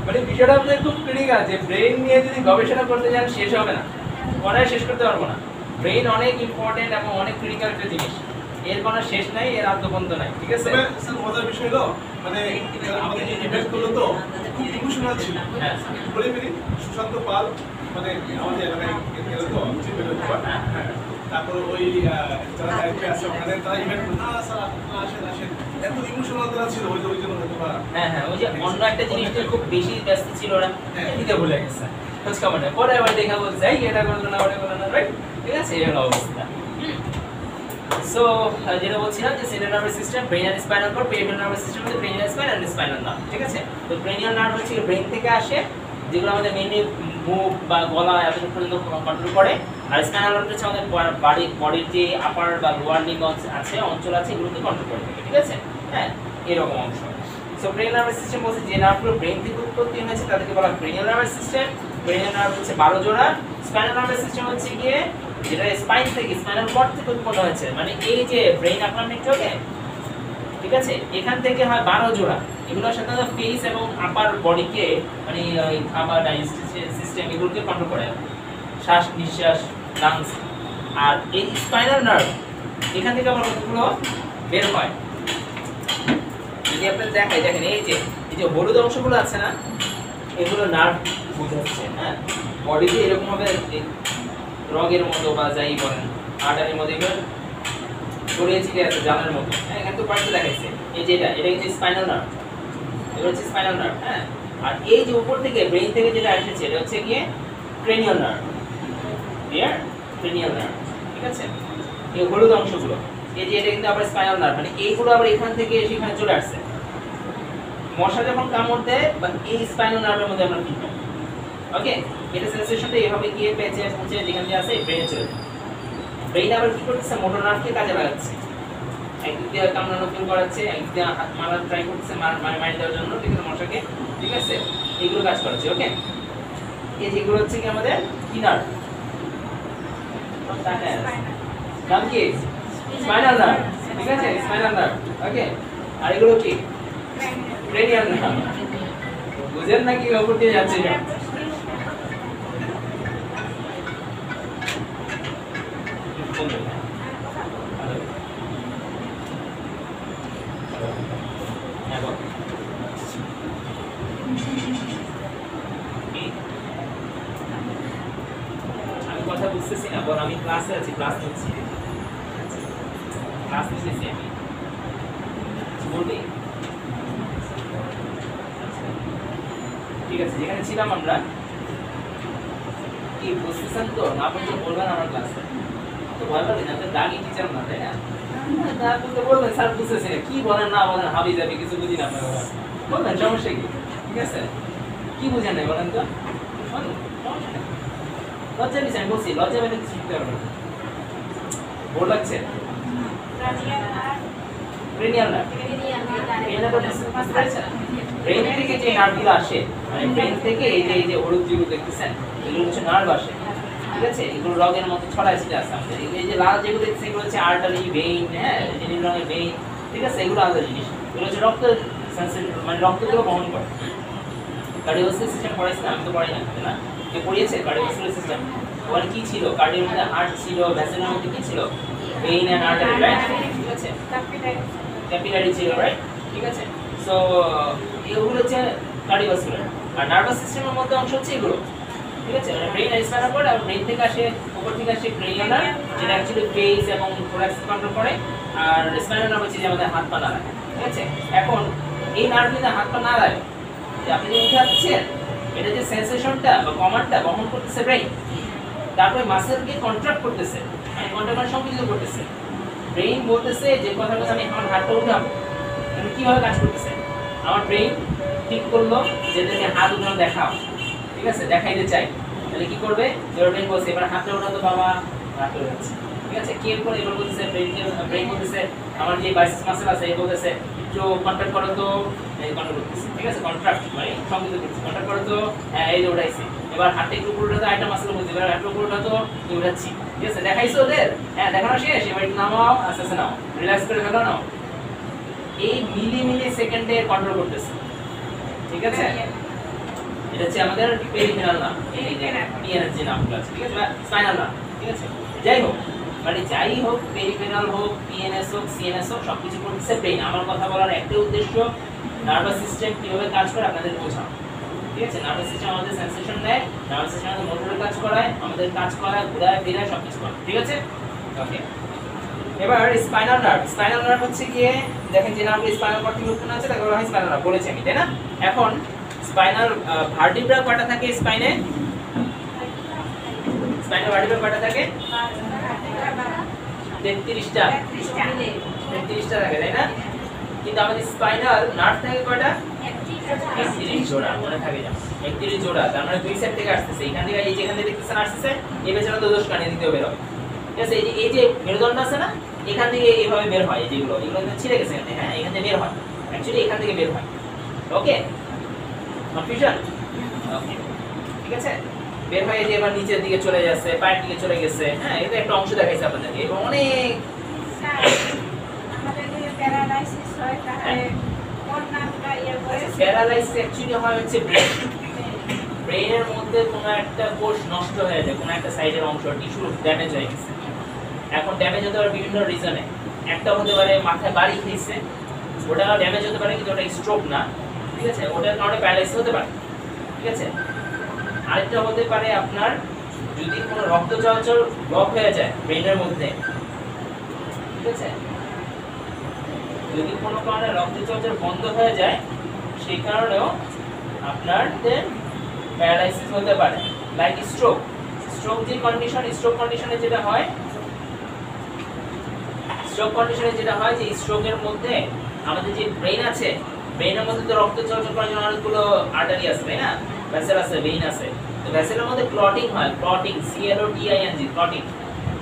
মানে বিষয়টা আপনাদের খুব ক্রিটিক্যাল যে ব্রেইন নিয়ে যদি গবেষণা করতে যান শেষ হবে না পড়ায় শেষ করতে পারবো না ব্রেইন অনেক ইম্পর্টেন্ট এবং অনেক ক্রিটিক্যাল একটা জিনিস এর কোনো শেষ নাই, এর আদ্যপন্ত নাই, ঠিক আছে? তবে স্যার মজার বিষয় হলো মানে আমাদের এই ইভেন্ট গুলো তো খুব ইমোশনাল ছিল। হ্যাঁ বলে ফেলি সুশান্ত পাল মানে আমাদের এলাকায় গেলে তো চিনবেন হয়তো বা। হ্যাঁ। তারপর ওই যারা দায়িত্বে আছে ওখানে তারা ইভেন্ট না স্যার আপনারা আসেন আসেন এত ইমোশনাল তারা ছিল ওই যে ওই জন্য হয়তো বা হ্যাঁ হ্যাঁ, ওই যে অন্য একটা জিনিসটা খুব বেশি ব্যস্ত ছিল, ওরা দিতে ভুলে গেছে। খোঁজ খবর নেই, পরে আবার দেখা বলছে এই এটা করলো না ওটা করলো না, রাইট? ঠিক আছে, এই হলো অবস্থা। সো যেটা বলছিলাম যে সেন্ট্রাল নার্ভাস সিস্টেম, ব্রেন আর spinal cord, peripheral nervous system হচ্ছে ব্রেন আর স্পাইন আর স্পাইনাল নার্ভ, ঠিক আছে? তো ব্রেনিয়াল নার্ভ হচ্ছে ব্রেন থেকে আসে, যেগুলো আমাদের মেইনলি মুখ বা গলা এতটুকু পর্যন্ত কন্ট্রোল করে, আর স্পাইনাল নার্ভ হচ্ছে আমাদের বডির যে আপার বা লোয়ার লিম্ব আছে অঞ্চল আছে এগুলোকে কন্ট্রোল করে থাকে, ঠিক আছে? হ্যাঁ, এরকম অংশ। সো ব্রেন নার্ভাস সিস্টেম বলছে যে নার্ভগুলো ব্রেন থেকে উৎপত্তি হয়েছে তাদেরকে বলা হয় ব্রেনিয়াল নার্ভাস সিস্টেম। ব্রেনিয়াল নার্ভ হচ্ছে 12 জোড়া। স্পাইনাল নার্ভাস সিস্টেম হচ্ছে গিয়ে যেটা স্পাইন থেকে স্পাইনাল কর্ড থেকে উৎপন্ন হয়েছে, মানে এই যে ব্রেন আপনার নেটওয়ার্কে, ঠিক আছে, এখান থেকে হয় 12 জোড়া। এগুলোর সাথে ফেস এবং আপার বডিকে মানে ওই খাবার ডাইজেস্টিভ সিস্টেম এগুলোকে কন্ট্রোল করে, শ্বাস নিঃশ্বাস লাংস। আর এই স্পাইনাল নার্ভ এখান থেকে আবার কতগুলো বের হয়, যদি আপনি দেখাই, দেখেন এই যে হলুদ অংশগুলো আছে না, এগুলো নার্ভ বোঝাচ্ছে। হ্যাঁ, বডিতে এরকম ভাবে রগের মতো বা যাই বলেন আর্টারির মধ্যে এগুলো ছড়িয়ে ছিটিয়ে আছে জালের মতো। হ্যাঁ, এখানে তো পার্টস দেখাইছে, এই যে এটা হচ্ছে স্পাইনাল নার্ভ, এটা হচ্ছে স্পাইনাল নার্ভ। হ্যাঁ, আর এই যে উপর থেকে ব্রেইন থেকে যেটা এসেছে এটা হচ্ছে গিয়ে cranial nerve, clear? Cranial nerve, ঠিক আছে? এই হলুদ অংশগুলো, এই যে এটা কিন্তু আবার স্পাইনাল নার্ভ, মানে এইগুলো আবার এখান থেকে সেখানে চলে আসছে। মশা যখন কামড় দেয় বা এই স্পাইনাল নার্ভের মধ্যে আমরা ফিল পাই, ওকে? এটা সেন্সেশনটা এইভাবে গিয়ে পেঁচে পৌঁছে যেখানে আছে ব্রেনে চলে যায়। ব্রেইন আবার কি করতেছে, মোটর নার্ভকে কাজে লাগাচ্ছে, একদিক দিয়ে কামড়ানো ফিল করাচ্ছে, একদিক দিয়ে হাত মারার ট্রাই করতেছে মারি দেওয়ার জন্য, ঠিক আছে, মশাকে, ঠিক আছে? এইগুলো কাজ করাচ্ছে, ওকে? এই যেগুলো হচ্ছে কি আমাদের কি নার্ভ, নাম কি? স্পাইনাল নার্ভ, ঠিক আছে? স্পাইনাল নার্ভ, ওকে? আর এগুলো কি? Cranial nerve. বুঝেন নাকি ওপর দিয়ে যাচ্ছে এটা? আমি কথা বুঝতেছি না, বল আমি ক্লাসে আছি, ক্লাস নিচ্ছি, ক্লাস নিচ্ছি আমি, বলবি? ঠিক আছে, যেখানে ছিলাম আমরা, কি বুঝতেছেন তো? না বলতে বলবেন আমার ক্লাসে, তো ভয় পাবেন, আপনি দাগি টিচার না, তাই না? না বলতে বলবেন স্যার বুঝতেছি না, কি বলেন না বলেন হাবি যাবে, কিছু বুঝি না আপনার কথা বলবেন, সমস্যা কি? ঠিক আছে, কি বুঝেন নাই বলেন তো? লজ্জা নিচ্ছে, আমি বলছি লজ্জা পেলে কিছু শিখতে পারবেন, বোর লাগছে? ক্রেনিয়াল নার্ভ, ব্রেন থেকে যে নার্ভগুলো আসে, মানে ব্রেন থেকে এই যে হলুদ যেগুলো দেখতেছেন এগুলো হচ্ছে নার্ভ আসে, ঠিক আছে? এগুলো রগের মতো ছড়ায় ছিটে আছে আমাদের। এই যে লাল যেগুলো দেখছেন এগুলো হচ্ছে আর্টারি, ভেইন, হ্যাঁ, যে নীল রঙের ভেইন, ঠিক আছে? এগুলো আলাদা জিনিস, এগুলো হচ্ছে রক্ত মানে রক্তগুলো বহন করে। কার্ডিওভাস্কুলার সিস্টেম পড়াইছে না? আমি তো পড়াই না, কে পড়িয়েছে কার্ডিওভাস্কুলার সিস্টেম? ওখানে কি ছিল? কার্ডিওর মধ্যে হার্ট ছিল, ভেসেলের মধ্যে কি ছিল? Vein and artery, right? ঠিক আছে, ক্যাপিলারি ছিল, রাইট? ঠিক আছে, সো এগুলো হচ্ছে কার্ডিওভাস্কুলার। আর নার্ভাস সিস্টেমের মধ্যে অংশ হচ্ছে এগুলো, ঠিক আছে? মানে ব্রেন আর স্পাইনাল কর্ড, আর ব্রেন থেকে আসে, উপর থেকে আসে ক্রেনিয়াল নার্ভ, যেটা অ্যাকচুয়ালি ফেস এবং থোরাক্স কন্ট্রোল করে, আর স্পাইনাল নার্ভ হচ্ছে যে আমাদের হাত পা নাড়ায়, ঠিক আছে? এখন এই নার্ভ যদি হাত পা নাড়ায়, যে আপনি যে উঠে আসছেন, এটা যে সেন্সেশনটা বা কমান্ডটা বহন করতেছে ব্রেন, তারপরে মাসেলকে কন্ট্রাক্ট করতেছে, মানে কন্ট্রাক্ট সংকুচিত করতেছে। ব্রেইন বলতেছে যে কথাটা আমি আমার হাতটা উঠাবো, কিন্তু কিভাবে কাজ করতেছে? আমার ব্রেইন ঠিক করলো যে তুমি হাত উঠানো দেখাও, ঠিক আছে, দেখাইতে চাই, তাহলে কি করবে? জোর ব্রেইন বলছে এবার হাতটা উঠাতো বাবা, হাতটা উঠাচ্ছে, ঠিক আছে? কে করে এবার বলতেছে ব্রেইন বলতেছে আমার যে বাইসেপস মাসেল আছে এই বলতেছে একটু কন্ট্রাক্ট করো তো, এই কন্ট্রাক্ট করতেছে, ঠিক আছে? কন্ট্রাক্ট মানে সংকুচিত করতেছে, কন্ট্রাক্ট করো তো, হ্যাঁ এই যে উঠাইছি। এবার হাতটা একটু উপরে উঠাতো, আরেকটা মাসেল বলছে এবার হাতটা উপরে উঠাতো, উঠাচ্ছি, ঠিক আছে? দেখাইছো ওদের, হ্যাঁ দেখানো শেষ, এবার একটু নামাও, আস্তে আস্তে নাও, রিল্যাক্স করে ফেলো, নাও। এই মিলি সেকেন্ডে কন্ট্রোল করতেছে, ঠিক আছে? এটা হচ্ছে আমাদের পেরিফেরাল নার্ভ, এই যে পিএনএস যে নার্ভগুলো আছে, ঠিক আছে? স্পাইনাল নার্ভ, ঠিক আছে? যাই হোক, মানে যাই হোক, পেরিফেরাল হোক, পিএনএস হোক, সিএনএস হোক, সবকিছু করতেছে ব্রেইন। আমার কথা বলার একটাই উদ্দেশ্য, নার্ভাস সিস্টেম কিভাবে কাজ করে আপনাদের বোঝানো। ঠিক আছে, নার্ভাস সিস্টেম আমাদের সেন্সেশন দেয়, নার্ভাস সিস্টেম আমাদের মোটরের কাজ করায়, আমাদের কাজ করায়, ঘোরায় ফেরায়, সবকিছু করে। ঠিক আছে, ওকে। এবার স্পাইনাল নার্ভ। স্পাইনাল নার্ভ হচ্ছে গিয়ে দেখেন যে নার্ভ স্পাইনাল কর্ড থেকে উৎপন্ন আছে, তাকে বলা হয় স্পাইনাল নার্ভ, বলেছি আমি, তাই না? এখন স্পাইনাল ভার্টিব্রা কয়টা থাকে স্পাইনে? স্পাইনাল ভার্টিব্রা কয়টা থাকে? 33টা। 33টা থাকে, তাই না? কিন্তু আমাদের স্পাইনাল নার্ভ থাকে কয়টা? 31 জোড়া। মনে থাকে যা 31 জোড়া, তার মানে দুই সাইড থেকে আসতেছে। এখান থেকে, এই যেখান থেকে দেখতেছেন আসতেছে, এই পেছনে তো দোষ কানে দ্বিতীয় বের হয়। ঠিক আছে, এই যে মেরুদণ্ড আছে না, এখান থেকে এইভাবে বের হয়, এগুলো ছিঁড়ে গেছে এখান থেকে, হ্যাঁ, এখান থেকে বের হয়, অ্যাকচুয়ালি এখান থেকে বের হয়। ওকে, কনফিউশন? ওকে, ঠিক আছে, বের হয়ে যে এবার নিচের দিকে চলে যাচ্ছে, পায়ের দিকে চলে গেছে, হ্যাঁ, এটা একটা অংশ দেখাইছে আপনাদেরকে, এবং অনেক আমাদের যে প্যারালাইসিস হয় তাহলে কোন নামটা ইয়ে করে? প্যারালাইসিস অ্যাকচুয়ালি হয় হচ্ছে ব্রেন। ব্রেনের মধ্যে কোনো একটা কোষ নষ্ট হয়ে যায়, কোনো একটা সাইডের অংশ, টিস্যু ড্যামেজ হয়ে গেছে। এখন ড্যামেজ হতে পারে বিভিন্ন রিজনে। একটা হতে পারে মাথায় বাড়ি খেয়েছে, ওটা ড্যামেজ হতে পারে, কিন্তু ওটা স্ট্রোক না। ঠিক আছে, ওটার কারণে প্যারালাইসিস হতে পারে। ঠিক আছে, আরেকটা হতে পারে আপনার যদি কোনো রক্ত চলাচল ব্লক হয়ে যায় ব্রেনের মধ্যে। ঠিক আছে, যদি কোনো কারণে রক্ত চলাচল বন্ধ হয়ে যায়, সেই কারণেও আপনার প্যারালাইসিস হতে পারে, লাইক স্ট্রোক। স্ট্রোক যে কন্ডিশন, স্ট্রোক কন্ডিশনে যেটা হয়, যে স্ট্রোকের মধ্যে আমাদের যে ব্রেন আছে, ব্রেনের মধ্যে তো রক্ত চলাচল করার জন্য অনেকগুলো আর্টারি আছে, তাই না? ভেসেল আছে, ভেইন আছে। তো ভেসেলের মধ্যে ক্লটিং হয়, ক্লটিং, CLOTING, ক্লটিং।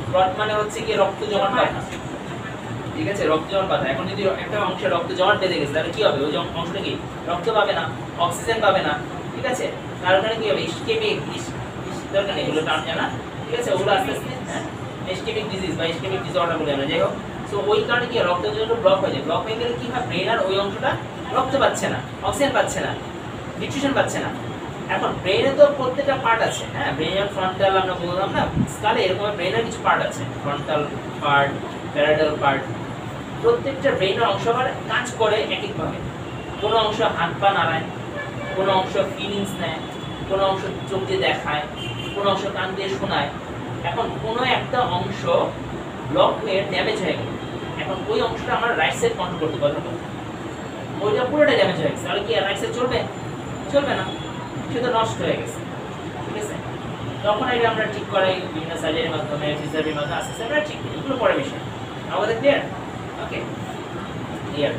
ক্লট মানে হচ্ছে কি রক্ত জমাট বাঁধা। ঠিক আছে, রক্ত জমাট বাঁধা। এখন যদি একটা অংশে রক্ত জমাট বেঁধে গেছে, তাহলে কি হবে? ওই অংশটা কি রক্ত পাবে না, অক্সিজেন পাবে না। ঠিক আছে, তার কারণে কি হবে? ইসকেমিক, দরকার নেই এগুলো টার্ম জানা। ঠিক আছে, ওগুলো আস্তে আস্তে ইসকেমিক ডিজিজ বা ইসকেমিক ডিসঅর্ডার বলে আমরা, যাই হোক। সো ওই কারণে কি রক্ত চলাচল ব্লক হয়ে যায়। ব্লক হয়ে গেলে কি হয়? ব্রেন আর ওই অংশটা রক্ত পাচ্ছে না, অক্সিজেন পাচ্ছে না, নিউট্রিশন পাচ্ছে না। এখন ব্রেনে তো প্রত্যেকটা পার্ট আছে, হ্যাঁ, ব্রেন ফ্রন্টাল আমরা বললাম না, স্কালে এরকম ব্রেনের কিছু পার্ট আছে, ফ্রন্টাল পার্ট, প্যারাটাল পার্ট। প্রত্যেকটা ব্রেনের অংশ আবার কাজ করে এক একভাবে। কোনো অংশ হাত পা নাড়ায়, কোনো অংশ ফিলিংস নেয়, কোনো অংশ চোখ দিয়ে দেখায়, কোনো অংশ কান দিয়ে শোনায়। এখন কোনো একটা অংশ ব্লক হয়ে ড্যামেজ হয়ে গেল, এখন ওই অংশটা আমার রাইট সাইড কন্ট্রোল করতে পারবো, ওইটা পুরোটা ড্যামেজ হয়ে গেছে, তাহলে কি রাইট সাইড চলবে? চলবে না, সেটা নষ্ট হয়ে গেছে। ঠিক আছে, তখন এটা আমরা ঠিক করাই বিভিন্ন সার্জারির মাধ্যমে, ফিজিওথেরাপির মাধ্যমে, আস্তে আস্তে আমরা ঠিক করি। এগুলো পরে বিষয়। আমাদের ক্লিয়ার? ওকে, ক্লিয়ার।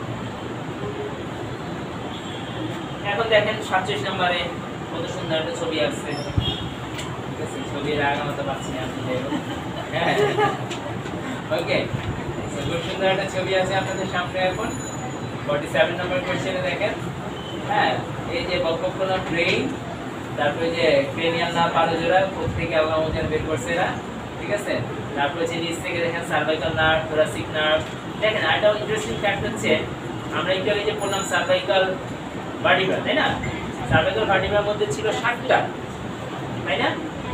এখন দেখেন 47 নম্বরে কত সুন্দর একটা ছবি আছে। ঠিক আছে, ছবির আগামাতে পাচ্ছি না আসলে। হ্যাঁ, ওকে, খুব সুন্দর একটা ছবি আছে আপনাদের সামনে। এখন 47 নম্বর কোশ্চেনে দেখেন, হ্যাঁ, এই যে বক্ষপূর্ণ ব্রেইন, তারপরে যে ক্রেনিয়াল নার্ভ আলো জোড়া, প্রত্যেকে আগামোজন বের করছে এরা। ঠিক আছে, তারপরে যে নিচ থেকে দেখেন সার্ভাইকাল নার্ভ, থোরাসিক নার্ভ। দেখেন আরেকটা ইন্টারেস্টিং ফ্যাক্ট হচ্ছে, আমরা একটু আগে যে বললাম সার্ভাইকাল ভার্টিব্রা, তাই না? সার্ভাইকাল ভার্টিব্রার মধ্যে ছিল 7টা, তাই না?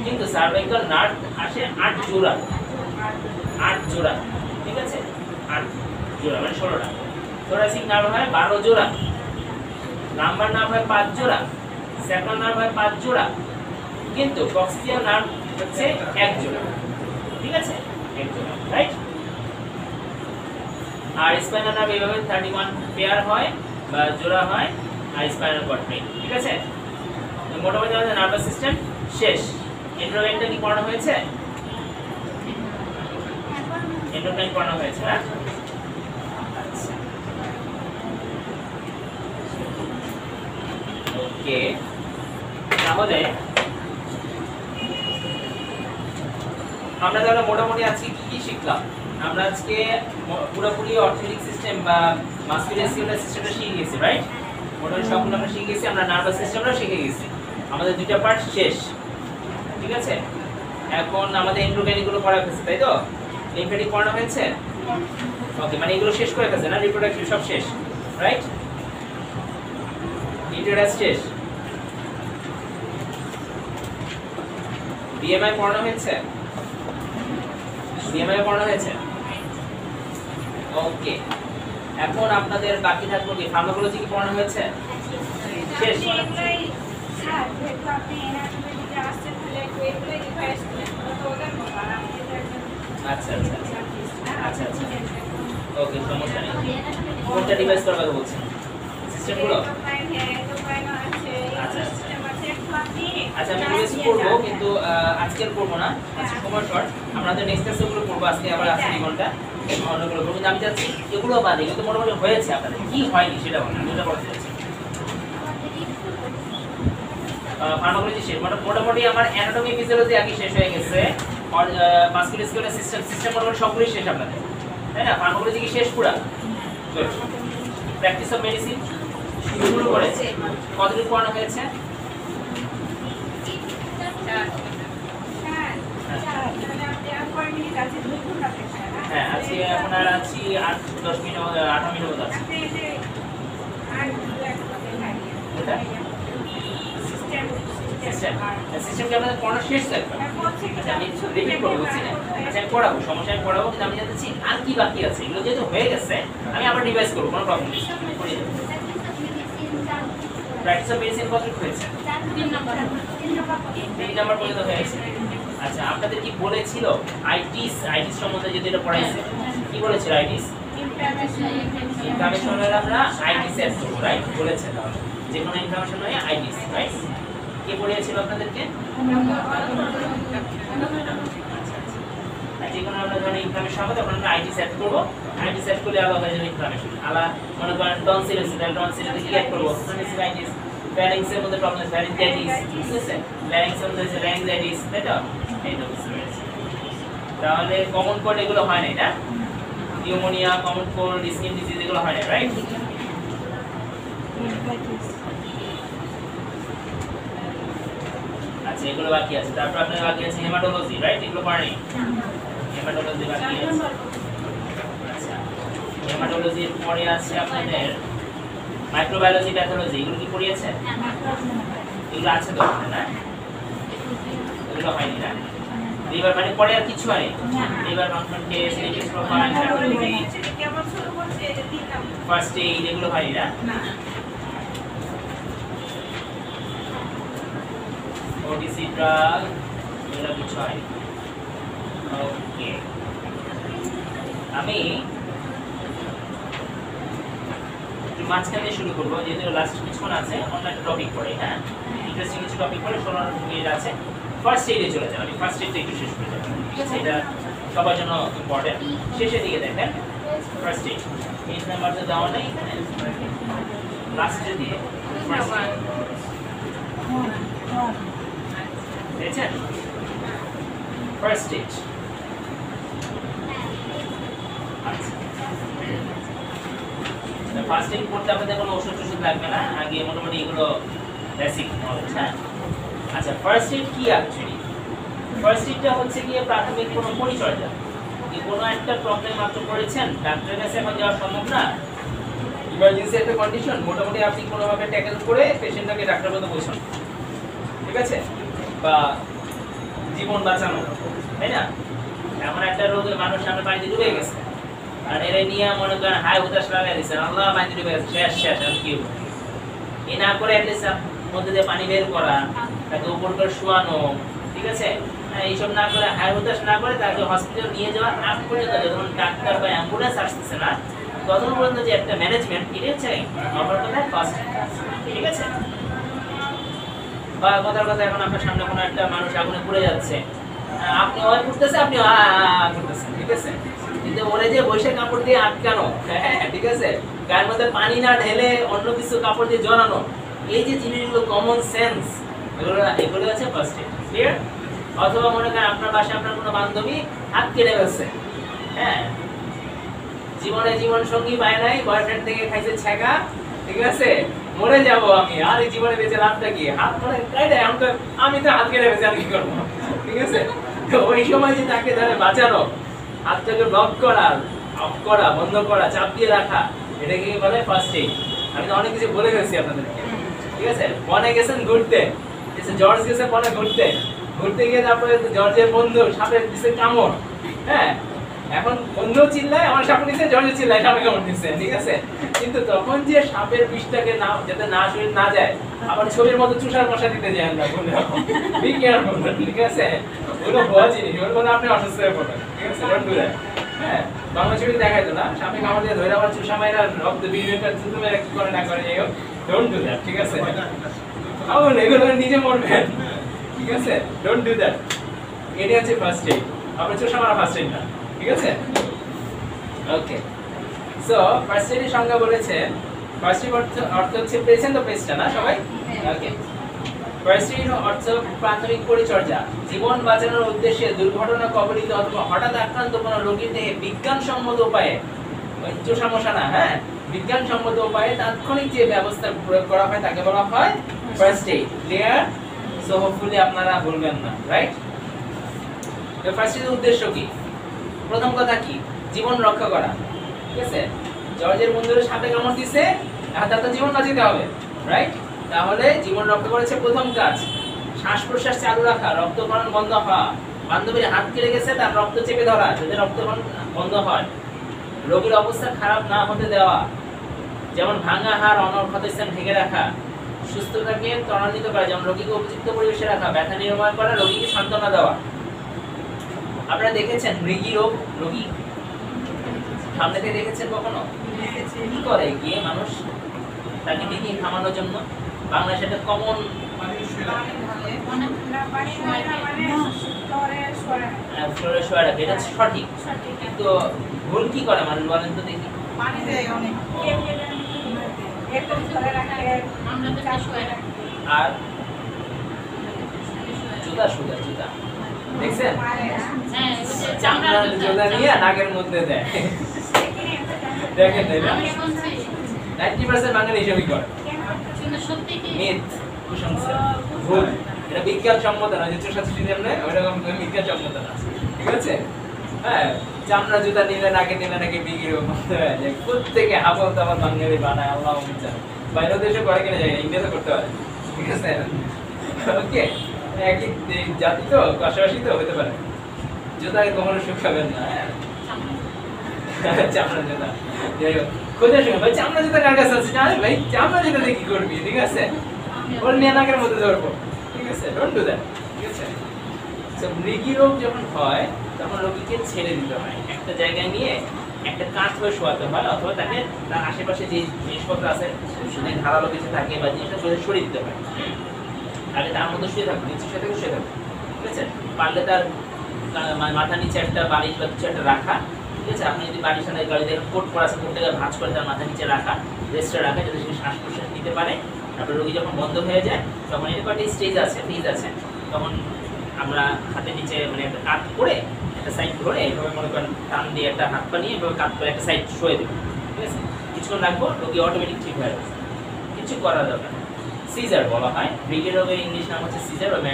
কিন্তু সার্ভাইকাল নার্ভ আসে 8 জোড়া, 8 জোড়া। ঠিক আছে, 8 জোড়া মানে 16টা। থোরাসিক নার্ভ হয় 12 জোড়া, লাম্বার নার্ভ হয় 5 জোড়া, স্যাক্রাল নার্ভ হয় 5 জোড়া, কিন্তু কক্সিয়াল নার্ভ হচ্ছে 1 জোড়া। ঠিক আছে, 1 জোড়া, রাইট? আর স্পাইনাল নার্ভ এইভাবে 31 পেয়ার হয় বা জোড়া হয়, আর স্পাইনাল কর্ড নেই। ঠিক আছে, মোটামুটি আমাদের নার্ভাস সিস্টেম শেষ। এন্ডোক্রাইনটা কি পড়ানো হয়েছে? এন্ডোক্রাইন পড়ানো হয়েছে, হ্যাঁ? আচ্ছা, ওকে, তাহলে আমরা তাহলে মোটামুটি আজকে কি কি শিখলাম? আমরা আজকে পুরোপুরি অর্থোপেডিক সিস্টেম বা মাসকুলোস্কেলেটাল সিস্টেমটা শিখে গেছি, রাইট? মোটামুটি সবগুলো আমরা শিখে গেছি। আমরা নার্ভাস সিস্টেমটাও শিখে গেছি। আমাদের দুইটা পার্ট শেষ। ঠিক আছে, এখন আমাদের এন্ডোক্রাইনগুলো পড়া হয়েছে, তাই তো? লিম্ফেটিক পড়ানো হয়েছে? ওকে, মানে এগুলো শেষ করে গেছে না? রিপ্রোডাকটিভ সব শেষ, রাইট? ইন্টারাস শেষ। বিএমআই পড়ানো হয়েছে? বিএমআই পড়ানো হয়েছে? ওকে, এখন আপনাদের বাকি থাকলো কি ফার্মাকোলজি কি পড়ানো হয়েছে? শেষ। আচ্ছা আচ্ছা আচ্ছা আচ্ছা ওকে, সমস্যা নেই। কোনটা ডিভাইস করার কথা বলছেন? সিস্টেমগুলো? আচ্ছা আচ্ছা, আমি ডিভাইস করবো কিন্তু আজকের করবো না, আজকে সময় শর্ট। আপনাদের নেক্সট ক্লাসগুলো করবো, আজকে আবার আছে 2 ঘন্টা অন্যগুলো করবো। কিন্তু আমি চাচ্ছি এগুলো বাদে কিন্তু মোটামুটি হয়েছে আপনাদের, কি হয়নি সেটা বলেন, আমি ওটা বলতে চাচ্ছি। ফার্মাকোলজি শেষ, মোটামুটি আমার অ্যানাটমি ফিজিওলজি আগে শেষ হয়ে গেছে, আর মাসকুলার সিস্টেম মোটামুটি সবগুলোই শেষ আপনাদের, তাই না? ফার্মাকোলজি কি শেষ পুরা? প্র্যাকটিস অফ মেডিসিন শুরু করেছে, কতদিন পড়ানো হয়েছে? হ্যাঁ, আজকে এখন আর আছি 8-10 মিনিট 18 মিনিট মতো আছে। সিস্টেমকে আপনাদের পড়ানো শেষ তো একবার। আচ্ছা, আমি রিপিট করবো, বুঝছি না? আচ্ছা, আমি পড়াবো, সমস্যা আমি পড়াবো, কিন্তু আমি জানতে চাই আর কি বাকি আছে। এগুলো যেহেতু হয়ে গেছে আমি আবার রিভাইজ করবো, কোনো প্রবলেম নেই। প্র্যাকটিস অফ মেডিসিন কত হয়েছে? 3 নাম্বার পর্যন্ত হয়েছে। আচ্ছা, আপনাদের কি বলেছিল আইটিস সম্বন্ধে যদি এটা পড়াইছে, কি বলেছিল? আইটিস ইনফরমেশন হলে আমরা আইটিস এড করব, রাইট? বলেছে তাহলে যে কোনো ইনফরমেশন হলে আইটিস, রাইট? কে পড়িয়েছিল আপনাদেরকে? যে কোনো আমরা ধরনের ইনফরমেশন হবে তখন আমরা আইটি সেট করব, আইটি সেট করলে আলাদা হয়ে যাবে ইনফরমেশন। আলাদা মনে করেন টনসিল আছে, তাহলে টনসিলতে কি অ্যাড করব? টনসিলাইটিস। ফ্যারিংসের মধ্যে প্রবলেম ফ্যারিংজাইটিস, ঠিক আছে? ল্যারিংসের মধ্যে আছে ল্যারিংজাইটিস, তাই তো? এই তো বুঝতে পেরেছি। তাহলে কমন কোল্ড এগুলো হয় না, না? Pneumonia, common cold, skin disease এগুলো হয় না, রাইট? আচ্ছা, এগুলো বাকি আছে। তারপর আপনার বাকি আছে হেমাটোলজি, রাইট? এগুলো পড়েনি? হেমাটোলজি বাকি আছে। আচ্ছা, হেমাটোলজির পরে আছে আপনাদের মাইক্রোবায়োলজি, প্যাথোলজি, এগুলো কি পড়িয়েছেন? এগুলো আছে তো, না? এগুলো হয়নি, না? লিভার মানে পরে আর কিছু হয় না? Liver function test, lipid profile, pathology, first aid এগুলো হয়নি, না? ওটিসি ড্রাগ এগুলো কিছু হয়নি। ওকে, আমি মাঝখানে শুরু করবো, যেহেতু লাস্ট কিছুক্ষণ আছে, অন্য একটা টপিক পড়ে। হ্যাঁ, ইন্টারেস্টিং কিছু টপিক পড়ে, 16 মিনিট আছে। ফার্স্ট এইডে চলে যাবে, আমি ফার্স্ট এইডটা একটু শেষ করে যাবো, ঠিক আছে? এটা সবার জন্য ইম্পর্টেন্ট। শেষের দিকে দেখেন ফার্স্ট এইড, পেজ নাম্বার তো দেওয়া নেই এখানে, লাস্টের দিকে ফার্স্ট এইড দেখছেন? First aid. আচ্ছা, ফার্স্ট এইড করতে আপনাদের কোনো ওষুধ টষুধ লাগবে না, আগে মোটামুটি এগুলো বেসিক নলেজ। হ্যাঁ, আচ্ছা, ফার্স্ট এইড কি অ্যাকচুয়ালি? ফার্স্ট এইডটা হচ্ছে গিয়ে প্রাথমিক কোনো পরিচর্যা। যে কোনো একটা প্রবলেম আপনি করেছেন, ডাক্তারের কাছে এখন যাওয়া সম্ভব না, ইমার্জেন্সি একটা কন্ডিশন, মোটামুটি আপনি কোনোভাবে ট্যাকেল করে পেশেন্টটাকে ডাক্তার পর্যন্ত পৌঁছান, ঠিক আছে? বা জীবন বাঁচানো, তাই না? এমন একটা রোগের মানুষ সামনে পানিতে ডুবে গেছে, আর এর নিয়ে মনে করেন হাই হুতাশ লাগাই দিচ্ছে, আল্লাহ পানিতে ডুবে গেছে, শেষ শেষ, আমি কি করবো? এ না করে অ্যাটলিস্ট মধ্যে দিয়ে পানি বের করা, তাকে উপর করে শোয়ানো, ঠিক আছে? এইসব না করে, হাই হুতাশ না করে তাকে হসপিটাল নিয়ে যাওয়ার আগ পর্যন্ত, যখন ডাক্তার বা অ্যাম্বুলেন্স আসতেছে না তখন পর্যন্ত যে একটা ম্যানেজমেন্ট, এটা হচ্ছে আমার কথায় ফার্স্ট, ঠিক আছে? বা কথার কথা, এখন আপনার সামনে কোনো একটা মানুষ আগুনে পুড়ে যাচ্ছে, আপনি ওই করতেছে, আপনি করতেছেন, ঠিক আছে? কিন্তু ওরে যে বৈশাখ কাপড় দিয়ে আটকানো, ঠিক আছে? গায়ের মধ্যে পানি না ঢেলে অন্য কিছু কাপড় দিয়ে জড়ানো, এই যে জিনিসগুলো কমন সেন্স, এগুলো হচ্ছে ফার্স্ট এইড, ক্লিয়ার? অথবা মনে করেন আপনার বাসায় আপনার কোনো বান্ধবী হাত কেটে গেছে, হ্যাঁ, জীবন সঙ্গী পায় নাই, বয়ফ্রেন্ড থেকে খাইছে ছ্যাঁকা, ঠিক আছে? মরে যাব আমি, আর এই জীবনে বেঁচে লাভটা কি? হাত মনে কাটে, আমি তো হাত কেটে বেঁচে আর কি করবো, ঠিক আছে? তো ওই সময় যে তাকে ধরে বাঁচানো, হাতটাকে ব্লক করা, অফ করা, বন্ধ করা, চাপ দিয়ে রাখা, এটাকে বলে ফার্স্ট এইড। আমি তো অনেক কিছু বলে গেছি আপনাদেরকে, ঠিক আছে? বনে গেছেন ঘুরতে, জর্জ গেছে বনে ঘুরতে, ঘুরতে গিয়ে তারপরে জর্জের বন্ধু সাপে দিছে কামড়, হ্যাঁ, এখন অন্য চিল্লায় আমার সাপ নিচে, জর্জ চিল্লায় সাপে কামড় দিচ্ছে, ঠিক আছে? কিন্তু তখন যে সাপের বিষটাকে না যাতে না শরীর না যায়, আবার ছবির মতো চুষার মশা দিতে যায় না, বি কেয়ারফুল, ঠিক আছে? ওগুলো ভুয়া জিনিস, ওগুলো আপনি অসুস্থ হয়ে পড়বেন, ঠিক আছে? Don't do that. হ্যাঁ, বাংলা ছবি দেখাইতো না সাপে কামড় দিয়ে ধরে আবার চুষা মাইরা রক্ত বিড়িটা চুষু মেরে কি করে না করে, ডোন্ট ডু দ্যাট, ঠিক আছে? এগুলো নিজে মরবেন, ঠিক আছে? Don't do that. এটা হচ্ছে ফার্স্ট এইড, আপনার চোষা মারা ফার্স্ট এইড না, ঠিক আছে? ওকে, সো ফার্স্ট এইডের সংজ্ঞা বলেছে, ফার্স্ট এইড অর্থ হচ্ছে পেয়েছেন তো পেজটা না সবাই? ওকে, ফার্স্ট এইড অর্থ প্রাথমিক পরিচর্যা, জীবন বাঁচানোর উদ্দেশ্যে দুর্ঘটনা কবলিত অথবা হঠাৎ আক্রান্ত কোনো রোগীর দেহে বিজ্ঞানসম্মত উপায়ে, চোষা মশা না, হ্যাঁ, বিজ্ঞানসম্মত উপায়ে তাৎক্ষণিক যে ব্যবস্থা প্রয়োগ করা হয় তাকে বলা হয় first aid. Clear? So hopefully আপনারা ভুলবেন না, রাইট? তো ফার্স্ট এইডের উদ্দেশ্য কি? প্রথম কথা কি? জীবন রক্ষা করা, ঠিক আছে? জর্জের বন্ধুরা সাপে কামড় দিছে, তার তো জীবন বাঁচাতে হবে, রাইট? তাহলে জীবন রক্ষা করেছে প্রথম কাজ। শ্বাস প্রশ্বাস চালু রাখা, রক্তক্ষরণ বন্ধ হওয়া, বান্ধবীর হাত কেটে গেছে তার রক্ত চেপে ধরা যাতে রক্তক্ষরণ বন্ধ হয়, রোগীর অবস্থা খারাপ না হতে দেওয়া, যেমন ভাঙা হাড় অনক্ষত স্থান ঢেকে রাখা, সুস্থতাকে ত্বরান্বিত করা, যেমন রোগীকে উপযুক্ত পরিবেশে রাখা, ব্যথা নিরাময় করা, রোগীকে সান্ত্বনা দেওয়া। আপনারা দেখেছেন মৃগী রোগী সামনে থেকে দেখেছেন কখনো? কি করে গিয়ে মানুষ তাকে ডেকে থামানোর জন্য? বাংলাদেশে একটা কমন ফ্লোরে শোয়া রাখে, এটা সঠিক, কিন্তু ভুল কি করে মানুষ বলেন তো দেখি? আর জুতা দেখছেন? চামড়ার জুতা নিয়ে নাকের মধ্যে দেয়, দেখেন তাই না? 90% বাঙালি এসবই করে। মিথ, কুসংস্কার, ভুল। এটা বিজ্ঞানসম্মত না, যে চোষাচুষি যেমন ওইরকম বিজ্ঞানসম্মত না, ঠিক আছে? হ্যাঁ, চামড়া জুতা নিলে নাকে নিলে নাকি বিক্রি করতে হয়, যে প্রত্যেকে হাবল তাবল বাঙালি বানায়, আল্লাহ মিথ্যা। বাইরের দেশে করে কিনা যায়, ইন্ডিয়াতে করতে পারে, ঠিক আছে? ওকে, একই জাতি তো, পাশাপাশি তো হতে পারে। জুতাকে কখনো শুকাবেন না, চামড়া জুতা। যাই হোক, খোঁজা শুনে ভাই চামড়া জুতা কার কাছে আছে? জানি ভাই, চামড়া জুতা দিয়ে কি করবি, ঠিক আছে? ওর নিয়ে নাকের মধ্যে ধরবো, ঠিক আছে? ডোন্ট ডু দ্যাট, ঠিক আছে? সো মৃগী রোগ যখন হয় তখন রোগীকে ছেড়ে দিতে হয়, একটা জায়গায় নিয়ে একটা কাঠ হয়ে শোয়াতে হয়, অথবা তাকে তার আশেপাশে যে জিনিসপত্র আছে যদি ধারালো কিছু থাকে বা জিনিসটা সরিয়ে দিতে হয়। আগে তার মধ্যে শুয়ে থাকবে, নিচে শুয়ে থাকবে, ঠিক আছে? পারলে তার মাথার নিচে একটা বালিশ বা কিছু একটা রাখা, ঠিক আছে? আপনি যদি বালিশ আনে গাড়িতে কোট পরা আছে, কোটটাকে ভাঁজ করে তার মাথার নিচে রাখা, রেস্টে রাখা, যাতে সে শ্বাস প্রশ্বাস নিতে পারে। তারপরে রোগী যখন বন্ধ হয়ে যায় তখন এর কয়েকটি ফেজ আছে, তখন আমরা হাতের নিচে মানে একটা কাট করে একটা সাইড ধরে এইভাবে মনে করেন টান দিয়ে একটা হাত পা নিয়ে এভাবে কাট করে একটা সাইড শুয়ে দেবো, ঠিক আছে? কিছুক্ষণ রাখবো, রোগী অটোমেটিক ঠিক হয়ে যাবে, কিছু করা দরকার। সিজার বলা হয়, মৃগী রোগের ইংলিশ নাম হচ্ছে সিজার, মানে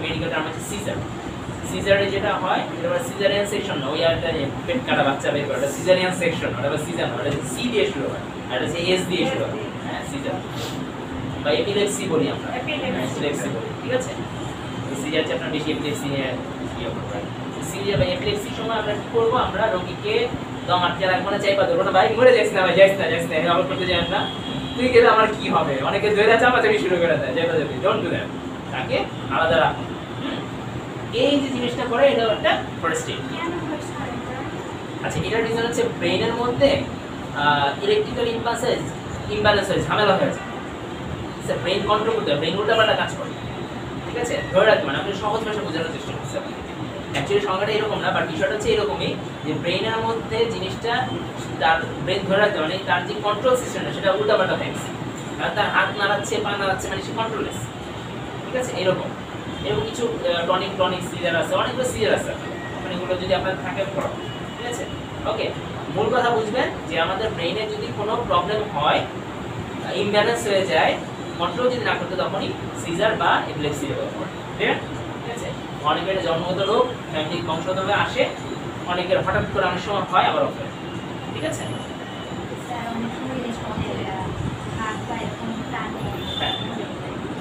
মেডিকেল টার্ম হচ্ছে সিজার। সিজারে যেটা হয় এটা হলো সিজারিয়ান সেকশন, ওই একটা পেট কাটা বাচ্চা বের করে, এটা সিজারিয়ান সেকশন, ওটা সিজার না, ওটা সি দিয়ে শুরু হয়, আর এটা এস দিয়ে শুরু হয়, হ্যাঁ, সিজার বা এপিলেপসি বলি আমরা, এপিলেপসি বলি, ঠিক আছে? সিজার আপনার বেশি এপিলেপসি নিয়ে সিজার বা এপিলেপসির সময় আমরা কি করবো? আমরা রোগীকে দম আটকে রাখবো না, চাইপা ধরবো না, ভাই মরে যাইস না, ভাই যাইস না, আবার করতে যাবেন না, তুই গেলে আমার কি হবে? অনেকে ধরে চাপাচাপি শুরু করে দেয়, যাইপা যাবি, ডোন্ট ডু দ্যাট, তাকে আলাদা রাখুন। এই যে জিনিসটা করে এটা একটা ফার্স্ট এইড। আচ্ছা, এটার রিজন হচ্ছে ব্রেনের মধ্যে ইলেকট্রিক্যাল ইমব্যালেন্স হয়েছে, ঝামেলা হয়েছে, ব্রেন কন্ট্রোল করতে হবে, ব্রেন উল্টাপাল্টা কাজ করে, ঠিক আছে? ধরে রাখবেন, মানে আপনি সহজ ভাষা বোঝানোর চেষ্টা করছেন। অ্যাকচুয়ালি সংজ্ঞাটা এরকম না, বাট বিষয়টা হচ্ছে এরকমই যে ব্রেনের মধ্যে জিনিসটা তার ব্রেন ধরে রাখতে মানে তার যে কন্ট্রোল সিস্টেমটা সেটা উল্টাপাল্টা হয়ে গেছে, কারণ তার হাত নাড়াচ্ছে, পা নাড়াচ্ছে, মানে সে কন্ট্রোললেস, ঠিক আছে? এরকম কিছু টনিক সিজার আছে, অনেকগুলো সিজার আছে, মানে এগুলো যদি আপনার থাকে পড়ো, ঠিক আছে? ওকে, মূল কথা বুঝবেন যে আমাদের ব্রেইনে যদি কোনো প্রবলেম হয়, ইমব্যালেন্স হয়ে যায়, কন্ট্রোল যদি না করতে, তখনই সিজার বা এপিলেপসি হবে, ঠিক আছে? অনেকের জন্মগত রোগ, ফ্যামিলি বংশগতভাবে আসে, অনেকের হঠাৎ করে অনেক সময় হয়, আবার অফ হয়, ঠিক আছে?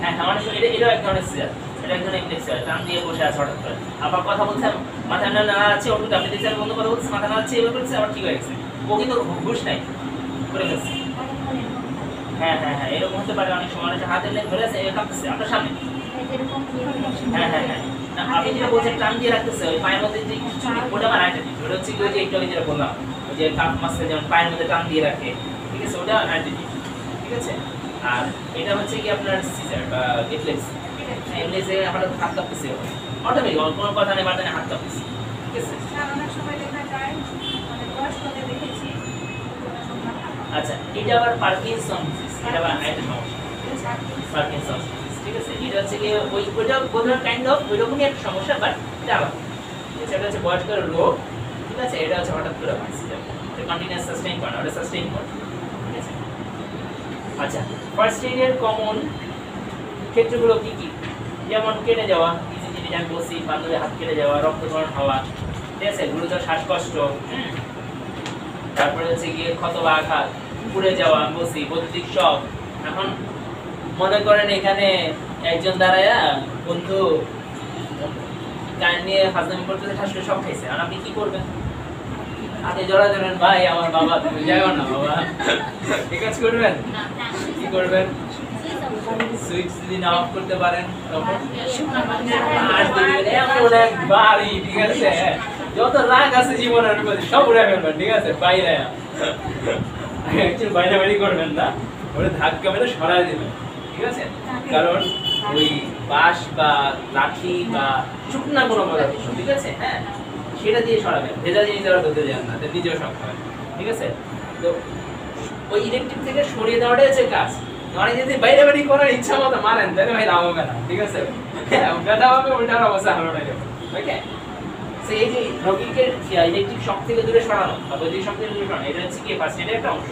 হ্যাঁ, আমার এটা এক ধরনের সিজার, এটা এক ধরনের এপিলেপসি হয়, টান দিয়ে বসে আছে হঠাৎ করে, আবার কথা বলছে মাথা না আছে ওটু আপনি দেখছেন বন্ধ কথা বলছে মাথা না আছে এবার করছে আবার ঠিক হয়ে গেছে ও কিন্তু ঘুষ নাই করে ফেলছে হ্যাঁ হ্যাঁ হ্যাঁ এরকম হতে পারে অনেক সময় অনেক হাতে লেগে ধরে আছে কাঁপতেছে আপনার সামনে হ্যাঁ হ্যাঁ হ্যাঁ না আপনি যেটা বলছেন টান দিয়ে রাখতেছে ওই পায়ের মধ্যে যে কিছু ওটা আমার আইটেম ওটা হচ্ছে কি ওই যে একটু আগে যেটা বললাম ওই যে কাপ মাছটা যেমন পায়ের মধ্যে টান দিয়ে রাখে ঠিক আছে ওটা আইটেম ঠিক আছে আর এটা হচ্ছে কি আপনার সিজার বা গেটলেস এমনি যে আমরা হাত কাঁপতেছে অটোমেটিক কোনো কথা নেই বাড়তে হাত কাঁপতেছে ঠিক আছে অনেক সময় দেখা যায় মানে বয়স্কদের দেখেছি আচ্ছা এটা আবার পার্কিনসন ডিজিজ এটা আবার আরেকটা সমস্যা পার্কিনসন ঠিক আছে এটা হচ্ছে কি ওই ওটা বোধহয় কাইন্ড অফ ওই রকমই একটা সমস্যা বাট এটা আলাদা এটা হচ্ছে বয়স্কের রোগ ঠিক আছে এটা হচ্ছে হঠাৎ করে হচ্ছে এটা কন্টিনিউয়াস সাস্টেইন করে ওটা সাস্টেইন করে ঠিক আছে আচ্ছা ফার্স্ট এইডের কমন ক্ষেত্রগুলো কি কি যেমন কেটে যাওয়া ইজিলি আমি বলছি বান্ধবী হাত কেটে যাওয়া রক্তক্ষরণ হওয়া ঠিক আছে গুরুতর শ্বাসকষ্ট তারপরে হচ্ছে গিয়ে ক্ষত বা আঘাত পুড়ে যাওয়া আমি বলছি বৈদ্যুতিক শক এখন মনে করেন এখানে একজন দাঁড়ায়া বন্ধু গান নিয়ে হাজলামি করতেছে ঠাস করে শক খাইছে আর আপনি কি করবেন হাতে জড়া ধরেন ভাই আমার বাবা তুমি যাও না বাবা ঠিক আছে করবেন কি করবেন সুইচ যদি না অফ করতে পারেন তখন আর দিবেন এমন এক বাড়ি ঠিক আছে যত রাগ আছে জীবনের প্রতি সব উড়ে ফেলবেন ঠিক আছে বাইরে অ্যাকচুয়ালি বাইরে বাড়ি করবেন না ওটা ধাক্কা মেরে সরাই দিবেন ঠিক আছে কারণ ওই বাঁশ বা লাঠি বা শুকনা কোনো পদার্থ ঠিক আছে হ্যাঁ সেটা দিয়ে সরাবেন ভেজা জিনিস দেওয়া ধরতে যান না নিজেও শখ হয় ঠিক আছে তো ওই ইলেকট্রিক থেকে সরিয়ে দেওয়াটাই হচ্ছে কাজ মানে যদি বাইরে বাড়ি করার ইচ্ছা মতো মারেন তাহলে ভাই লাভ হবে না ঠিক আছে ব্যথা হবে উল্টার অবস্থা ভালো না ওকে এই যে রোগীকে ইলেকট্রিক শক থেকে দূরে সরানো বা বৈদ্যুতিক শক থেকে দূরে সরানো এটা হচ্ছে কি ফার্স্ট এর একটা অংশ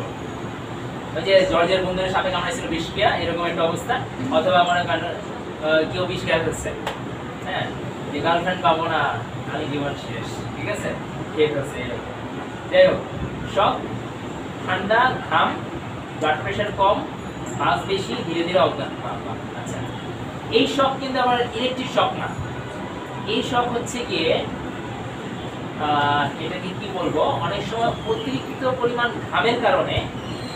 ওই যে জর্জের বন্ধুদের সাথে কামড়াইছিল বিষ ক্রিয়া এরকম একটা অবস্থা অথবা মনে করেন কেউ বিষ ক্রিয়া করছে হ্যাঁ যে গার্লফ্রেন্ড পাবো না আমি জীবন শেষ ঠিক আছে ঠিক আছে এরকম যাই হোক শক ঠান্ডা ঘাম ব্লাড প্রেশার কম শ্বাস বেশি ধীরে ধীরে অজ্ঞান আচ্ছা এই শক কিন্তু আবার ইলেকট্রিক শক না এই শক হচ্ছে গিয়ে এটাকে কি বলবো অনেক সময় অতিরিক্ত পরিমাণ ঘামের কারণে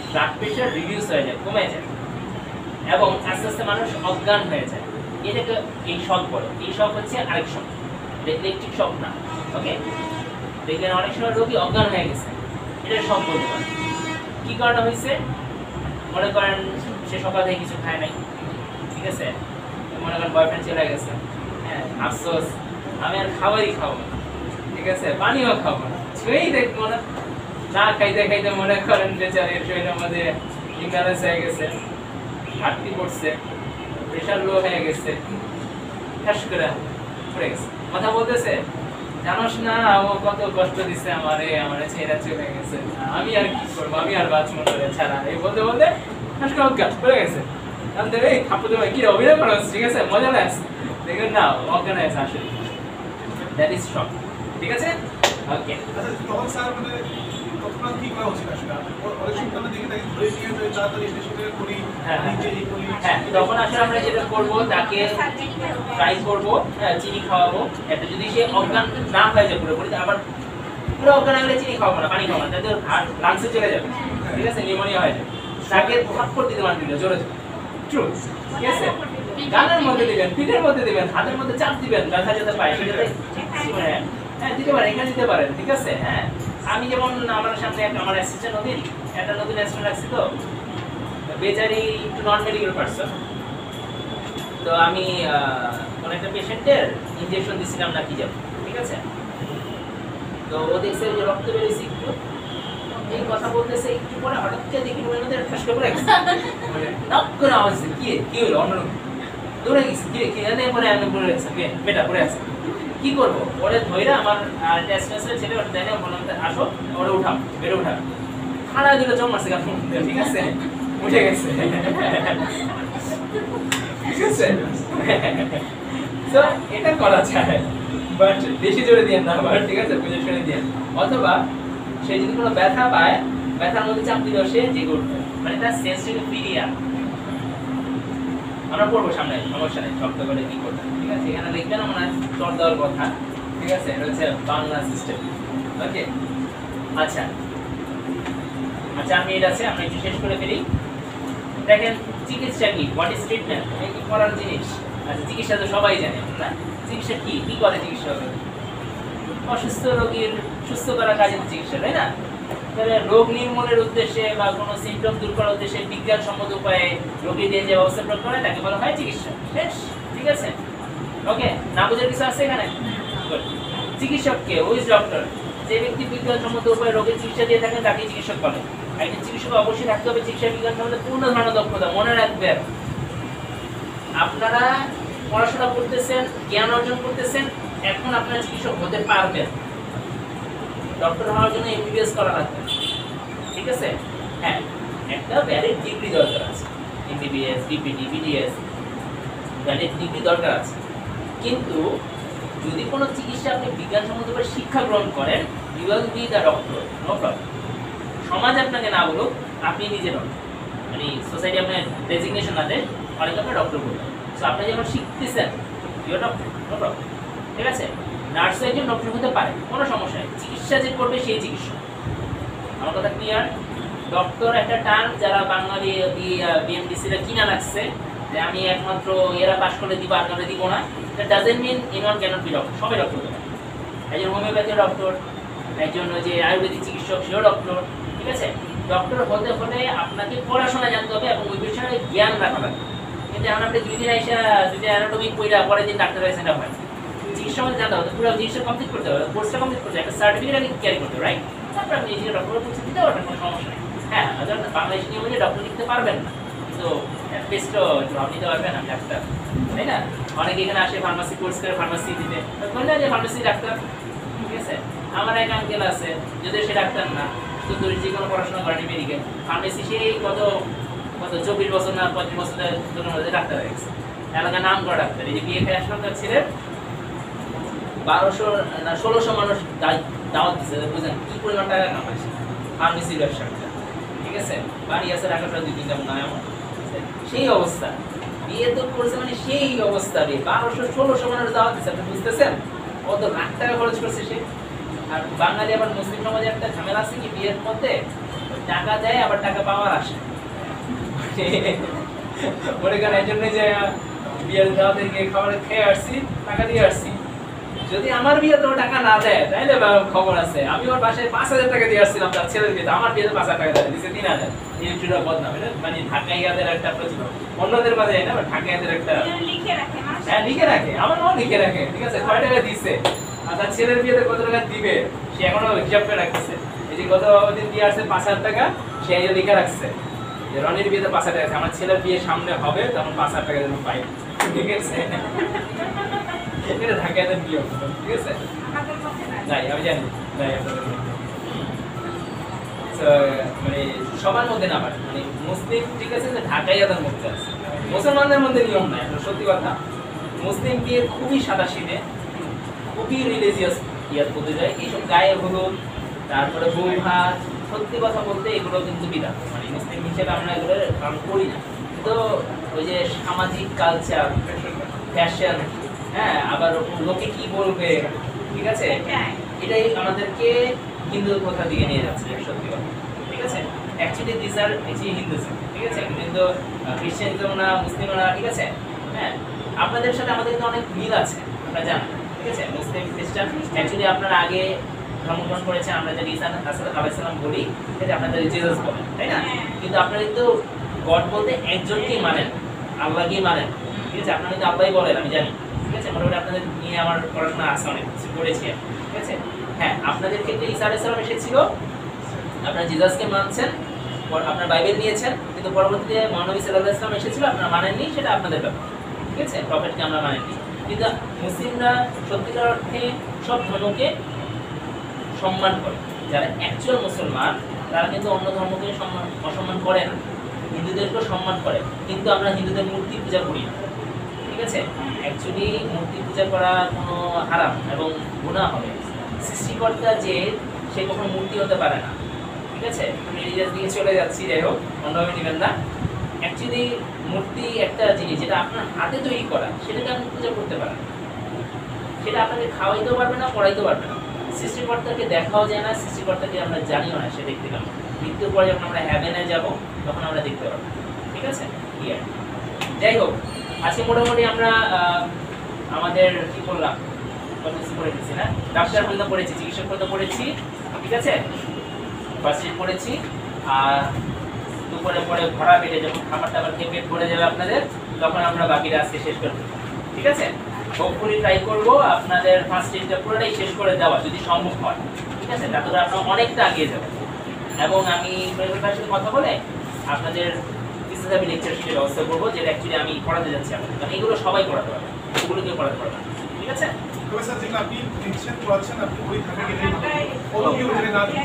ব্লাড প্রেশার রিডিউস হয়ে যায় কমে যায় এবং আস্তে আস্তে মানুষ অজ্ঞান হয়ে যায় এটাকে এই শক বলে এই শক হচ্ছে আরেক শক ইলেকট্রিক শক না ওকে দেখবেন অনেক সময় রোগী অজ্ঞান হয়ে গেছে এটা শক বলতে পারে কি কারণে হয়েছে মনে করেন সে সকাল থেকে কিছু খায় নাই ঠিক আছে মনে করেন বয়ফ্রেন্ড চলে গেছে হ্যাঁ আফসোস আমি আর খাবারই খাবো না ঠিক আছে পানিও খাবো না ছুঁয়েই দেখবো না না খাইতে খাইতে মনে করেন বেচারের শরীরের মধ্যে ইমব্যালেন্স হয়ে গেছে ঘাটতি পড়ছে প্রেশার লো হয়ে গেছে ঠাস করে পড়ে গেছে কথা বলতেছে জানোস না ও কত কষ্ট দিচ্ছে আমারে ছেড়ে চলে গেছে আমি আর কি করবো আমি আর বাঁচবো না ছাড়া এই বলতে বলতে ঠাস করে অজ্ঞান পড়ে গেছে আমাদের এই খাপুতে কি অভিনয় করা হচ্ছে ঠিক আছে মজা লাগছে দেখেন না অজ্ঞান হয়েছে আসলে দ্যাট ইজ শক ঠিক আছে ওকে তখন স্যার মানে কতটা কি করা উচিত আসলে অনেক সময় আমরা দেখি তাকে ধরে নিয়ে যাই তাড়াতাড়ি স্টেশনে করি নিজে এই করি হ্যাঁ তখন আসলে আমরা যেটা করব তাকে ট্রাই করব চিনি খাওয়াবো এটা যদি সে অজ্ঞান না হয়ে যায় পুরোপুরি আবার পুরো অজ্ঞান হলে চিনি খাওয়াবো না পানি খাওয়াবো না তাতে লাংসে চলে যাবে ঠিক আছে নিউমোনিয়া হয়ে যাবে তাকে থাপ্পড় দিতে পারেন দিলে জোরে ট্রু ঠিক আছে গানের মধ্যে দিবেন পিঠের মধ্যে দিবেন হাতের মধ্যে চাপ দিবেন ব্যথা যেতে পায় সেটাতে হ্যাঁ দিতে পারেন এখানে দিতে পারেন ঠিক আছে হ্যাঁ আমি যেমন আমার সামনে আমার অ্যাসিস্ট্যান্ট একটা নতুন অ্যাসিস্ট্যান্ট রাখছি তো বেচারি একটু নন মেডিকেল পার্সন তো আমি কোন একটা পেশেন্টের ইনজেকশন দিছিলাম না কি যাবো ঠিক আছে তো ও দেখছে যে রক্ত বেরিয়েছে একটু এই কথা বলতেছে একটু পরে হঠাৎ করে দেখি রুমের মধ্যে ঠাস করে পড়ে গেছে নক করে আওয়াজ কি হলো অন্যরকম দৌড়ে গেছি কি জানে পরে আমি পড়ে গেছে বেটা পড়ে আছে কি করবো ওরে ধইরা আমার টেস্টের ছেলে ওটা দেয় না বললাম আসো ওরে উঠাও বেড়ে উঠা খাড়া দিলে জম মারছে গান ঠিক আছে উঠে গেছে ঠিক আছে তো এটা করা যায় বাট বেশি জোরে দিয়ে না আবার ঠিক আছে বুঝে শুনে দিয়ে অথবা সে যদি কোনো ব্যথা পায় ব্যথার মধ্যে চাপ দিলেও সে জেগে উঠবে মানে তার সেন্সটাকে ফিরিয়ে আনবে আমরা পড়বো সামনে সমস্যা নেই শব্দ করে কি করবে ঠিক আছে এখানে লিখবেন আমার চর দেওয়ার কথা ঠিক আছে, এটা হচ্ছে বাংলা সিস্টেম। ওকে, আচ্ছা আচ্ছা, আমি এটা আছে, আমরা একটু শেষ করে ফেলি। দেখেন চিকিৎসা কি, হোয়াট ইজ ট্রিটমেন্ট, এই কি করার জিনিস। আচ্ছা, চিকিৎসা তো সবাই জানে না, চিকিৎসা কি, কি করে চিকিৎসা হবে? অসুস্থ রোগীর সুস্থ করার কাজে চিকিৎসা, তাই না? তাহলে রোগ নির্মূলের উদ্দেশ্যে বা কোনো সিমটম দূর করার উদ্দেশ্যে বিজ্ঞানসম্মত উপায়ে রোগী দিয়ে যে ব্যবস্থা প্রয়োগ করে তাকে বলা হয় চিকিৎসা। শেষ, ঠিক আছে? ওকে, না বুঝার কিছু আছে এখানে? Good. চিকিৎসককে, হু ইজ ডক্টর? যে ব্যক্তি বিজ্ঞানসম্মত উপায়ে রোগের চিকিৎসা দিয়ে থাকেন তাকে চিকিৎসক বলে। একজন চিকিৎসক অবশ্যই থাকতে হবে চিকিৎসা বিজ্ঞান সম্বন্ধে পূর্ণ ধারণা, দক্ষতা। মনে রাখবেন, আপনারা পড়াশোনা করতেছেন, জ্ঞান অর্জন করতেছেন, এখন আপনারা চিকিৎসক হতে পারবেন। ডক্টর হওয়ার জন্য এমবিবিএস করা লাগবে, ঠিক আছে? হ্যাঁ, একটা ভ্যালিড ডিগ্রি দরকার আছে, MBBS, BPD, BDS, valid degree দরকার আছে। কিন্তু যদি কোনো চিকিৎসা আপনি বিজ্ঞানসম্মতভাবে শিক্ষা গ্রহণ করেন, you will be the doctor, no problem. সমাজ আপনাকে না বলুক, আপনি নিজে ডক্টর, মানে সোসাইটি আপনার ডেজিগনেশন না দেয়, অনেকে আপনার ডক্টর বলবেন। সো আপনি যখন শিখতেছেন, ইউ ডক্টর, নো প্রবলেম, ঠিক আছে? নার্সও একজন ডক্টর হতে পারে, কোনো সমস্যা নেই। চিকিৎসা যে করবে সেই চিকিৎসা। আমার কথা ক্লিয়ার? ডক্টর একটা টার্ম যারা বাঙালি বিএমডিসিরা কিনা রাখছে যে আমি একমাত্র এরা পাশ করে দিব, আর কাউকে দিব না। That doesn't mean anyone can't be doctor. সবাই ডক্টর হতে পারে। একজন হোমিওপ্যাথি ডক্টর, একজন যে আয়ুর্বেদিক চিকিৎসক সেও ডক্টর, ঠিক আছে? ডক্টর হতে হলে আপনাকে পড়াশোনা জানতে হবে এবং ওই বিষয়ে জ্ঞান রাখা লাগবে। কিন্তু এখন আপনি 2 দিন এসে যদি অ্যানাটমি পড়া পরের দিন ডাক্তার হয়েছে, এটা হয়। চিকিৎসা আমাদের জানতে হবে, পুরো জিনিসটা কমপ্লিট করতে হবে, কোর্সটা কমপ্লিট করতে হবে, একটা সার্টিফিকেট আগে ক্যারি করতে হবে, রাইট? তারপর আপনি নিজেকে ডক্টর পরিচয় দিতে পারবেন, কোনো সমস্যা নেই। হ্যাঁ, বাংলাদেশ নিয়ে বলে ডক্টর লিখতে পারবেন না, কিন্তু অ্যাটলিস্টও একটু ভাব নিতে পারবেন আমি ডাক্তার, তাই না? অনেকে এখানে আসে ফার্মাসি কোর্স করে ফার্মাসি দিতে, বললে যে ফার্মাসি ডাক্তার, ঠিক আছে? আমার এক আঙ্কেল আছে, যদি সে ডাক্তার না, শুধু যে কোনো পড়াশোনা করেনি মেডিকেল, ফার্মেসি সেই কত 24 বছর না 25 বছর ধরে ডাক্তার হয়ে গেছে, এলাকার নাম করা ডাক্তার। এই যে বিয়ে খেয়ে আসলাম ছিলেন, 1200 না 1600 মানুষ দাওয়াত দিচ্ছে, বুঝলেন কি পরিমাণ টাকা কামাইছে ফার্মেসির ব্যবসা, ঠিক আছে? বাড়ি আছে টাকাটা 2-3টা মনে হয় আমার, সেই অবস্থা। বিয়ে তো করেছে মানে সেই অবস্থা রে, 1200-1600 মানুষ দাওয়াত দিচ্ছে, আপনি বুঝতেছেন কত লাখ টাকা খরচ করছে সে। আর বাঙালি আবার মুসলিম সমাজে একটা ঝামেলা আছে কি, বিয়ের মধ্যে টাকা দেয় আবার টাকা পাওয়ার আসে। মনে করেন এই জন্য যে বিয়ের দাওয়াতে গিয়ে খাবার খেয়ে আসছি, টাকা দিয়ে আসছি, যদি আমার বিয়ে তো টাকা না দেয় তাইলে খবর আছে। আমি ওর বাসায় 5000 টাকা দিয়ে আসছিলাম তার ছেলের বিয়েতে, আমার বিয়েতে 5000 টাকা দেয়, দিচ্ছে 3000। এই চুরা বদনাম, মানে ঢাকাইয়াদের একটা প্রচলন, অন্যদের মাঝে না, ঢাকাইয়াদের একটা, হ্যাঁ লিখে রাখে, আমার মাও লিখে রাখে, ঠিক আছে? কয় টাকা দিচ্ছে আর তার ছেলের বিয়েতে কত টাকা দিবে সে এখনো হিসাব করে রাখতেছে। এই যে গত দিন দিয়ে আসছে 5000 টাকা, সে লিখে রাখছে যে রনির বিয়েতে 5000 টাকা, আমার ছেলের বিয়ে সামনে হবে তখন 5000 টাকা যেন পাই, ঠিক আছে? এটা ঢাকাইয়াদের নিয়ম, ঠিক আছে? নাই আমি জানি, নাই আপনাদের মানে সবার মধ্যে না পারে, মানে মুসলিম, ঠিক আছে, ঢাকাইয়াদের মধ্যে আছে, মুসলমানদের মধ্যে নিয়ম নাই। সত্যি কথা, মুসলিম বিয়ে খুবই সাদাসিধে, খুবই রিলিজিয়াস ইয়ার পড়তে যায়। এইসব গায়ে হলুদ, তারপরে বউ ভাত, সত্যি কথা বলতে এগুলো কিন্তু বিধান, মানে মুসলিম হিসেবে আমরা এগুলো কারণ করি না। তো ওই যে সামাজিক কালচার, ফ্যাশন, হ্যাঁ, আবার লোকে কি বলবে, ঠিক আছে, এটাই আমাদেরকে হিন্দু প্রথা দিকে নিয়ে যাচ্ছে, সত্যি কথা, ঠিক আছে? অ্যাকচুয়ালি দিস আর হিন্দুজম, ঠিক আছে? কিন্তু খ্রিস্টানিজম না, মুসলিম না, ঠিক আছে? হ্যাঁ, আপনাদের সাথে আমাদের কিন্তু অনেক মিল আছে, আপনারা জানেন, ঠিক আছে? মুসলিম খ্রিস্টান অ্যাকচুয়ালি আপনারা আগে ধর্মগ্রহণ করেছেন, আমরা যে ঈসা আলাইহিস সালাম বলি সেটা আপনাদের জিসাস বলেন, তাই না? কিন্তু আপনারা কিন্তু গড বলতে একজনকেই মানেন, আল্লাহকেই মানেন, ঠিক আছে? আপনারা কিন্তু আল্লাহই বলেন, আমি জানি, ঠিক আছে? মোটামুটি আপনাদের নিয়ে আমার পড়াশোনা আছে, অনেক কিছু করেছি, ঠিক আছে? হ্যাঁ, আপনাদের ক্ষেত্রে ঈসা আলাইহিস সালাম এসেছিল, আপনারা জিসাসকে মানছেন, আপনার বাইবেল নিয়েছেন, কিন্তু পরবর্তীতে মহানবী সাল্লাল্লাহু আলাইহি ওয়াসাল্লাম এসেছিল, আপনারা মানেননি, সেটা আপনাদের ব্যাপার, ঠিক আছে? প্রফেটকে আমরা মানেননি। কিন্তু মুসলিমরা সত্যিকার অর্থে সব ধর্মকে সম্মান করে। যারা অ্যাকচুয়াল মুসলমান তারা কিন্তু অন্য ধর্মকে অসম্মান করে না, হিন্দুদেরকেও সম্মান করে। কিন্তু আমরা হিন্দুদের মূর্তি পূজা করি না, ঠিক আছে? অ্যাকচুয়ালি মূর্তি পূজা করা কোনো হারাম এবং গুনাহ হবে। সৃষ্টিকর্তা যে, সে কখনো মূর্তি হতে পারে না, ঠিক আছে? আমি রিলিজিয়াস দিকে চলে যাচ্ছি, যাই হোক, অন্যভাবে নেবেন না। অ্যাকচুয়ালি মূর্তি একটা জিনিস যেটা আপনার হাতে তৈরি করা, সেটাকে আপনি পূজা করতে পারেন, সেটা আপনাকে খাওয়াইতেও পারবে না, পড়াইতেও পারবে না। সৃষ্টিকর্তাকে দেখাও যায় না, সৃষ্টিকর্তাকে আমরা জানিও না, সে দেখতে কেমন। মৃত্যুর পরে যখন আমরা হ্যাভেনে যাব তখন আমরা দেখতে পারবো। ঠিক আছে? ক্লিয়ার? যাই হোক, আজকে মোটামুটি আমরা আমাদের কি করলাম, কত কিছু করে দিচ্ছি না, ডাক্তার পর্যন্ত পড়েছি, চিকিৎসক পর্যন্ত পড়েছি, ঠিক আছে, ফার্স্ট এড পড়েছি। আর দুপুরে পরে ভরা পেটে যখন খাবার টাবার খেয়ে পেট ভরে যাবে আপনাদের, তখন আমরা বাকিটা আজকে শেষ করবো। ঠিক আছে? হোপফুলি ট্রাই করবো আপনাদের ফার্স্ট এডটা পুরোটাই শেষ করে দেওয়া যদি সম্ভব হয়। ঠিক আছে? তাতে আপনারা অনেকটা এগিয়ে যাবেন। এবং আমি মেডিকেল ভাইয়ের সাথে কথা বলে আপনাদের আমি লেকচার শিটের ব্যবস্থা করবো, যেটা অ্যাকচুয়ালি আমি পড়াতে যাচ্ছি আপনাদের, কারণ এগুলো সবাই পড়াতে পারবে, ওগুলো কেউ পড়াতে পারবে না। ঠিক আছে? তবে স্যার যেটা আপনি দিচ্ছেন পড়াচ্ছেন, আপনি ওই থাকে গেলেই অন্য কেউ যদি না দিতে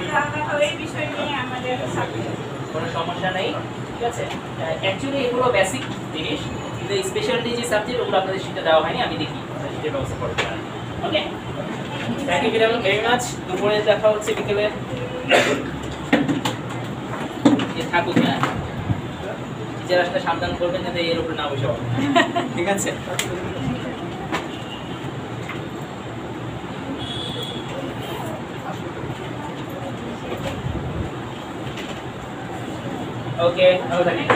এই বিষয় নিয়ে আমাদের কোনো সমস্যা নেই। ঠিক আছে? অ্যাকচুয়ালি এগুলো বেসিক জিনিস, কিন্তু স্পেশালিটি যে সাবজেক্ট ওগুলো আপনাদের শিটে দেওয়া হয়নি, আমি দেখি শিটের ব্যবস্থা করতে পারি। ওকে, থ্যাংক ইউ ভেরি মাচ। দুপুরে দেখা হচ্ছে বিকেলে। থাকুক, হ্যাঁ, টিচার আসলে সাবধান করবেন যাতে এর উপরে না বসে। ঠিক আছে? ওকে, ভালো থাকেন।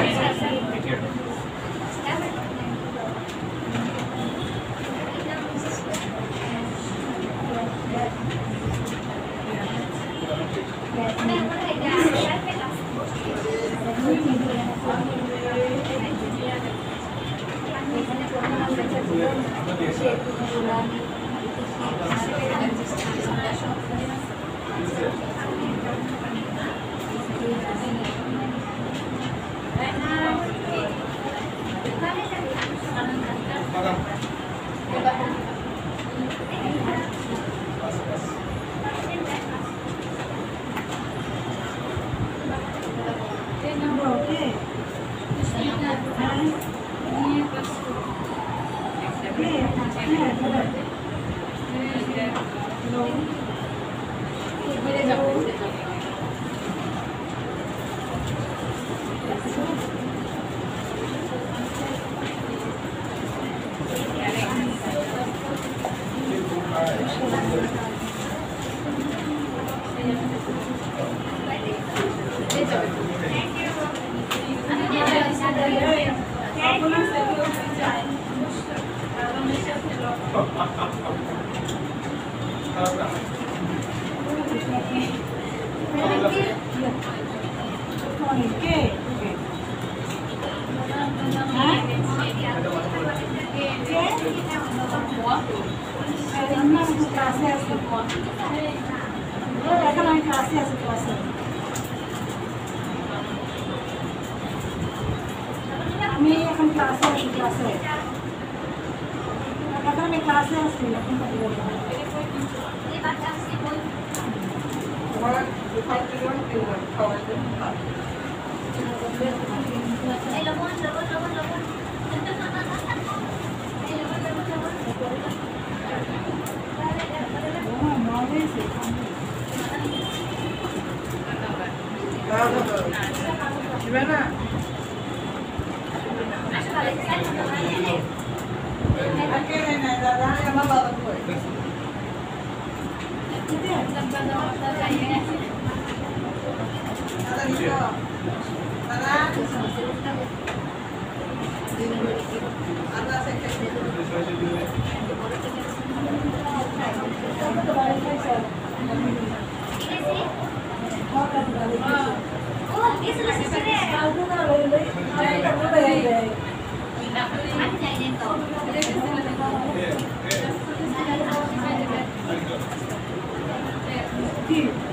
Yeah.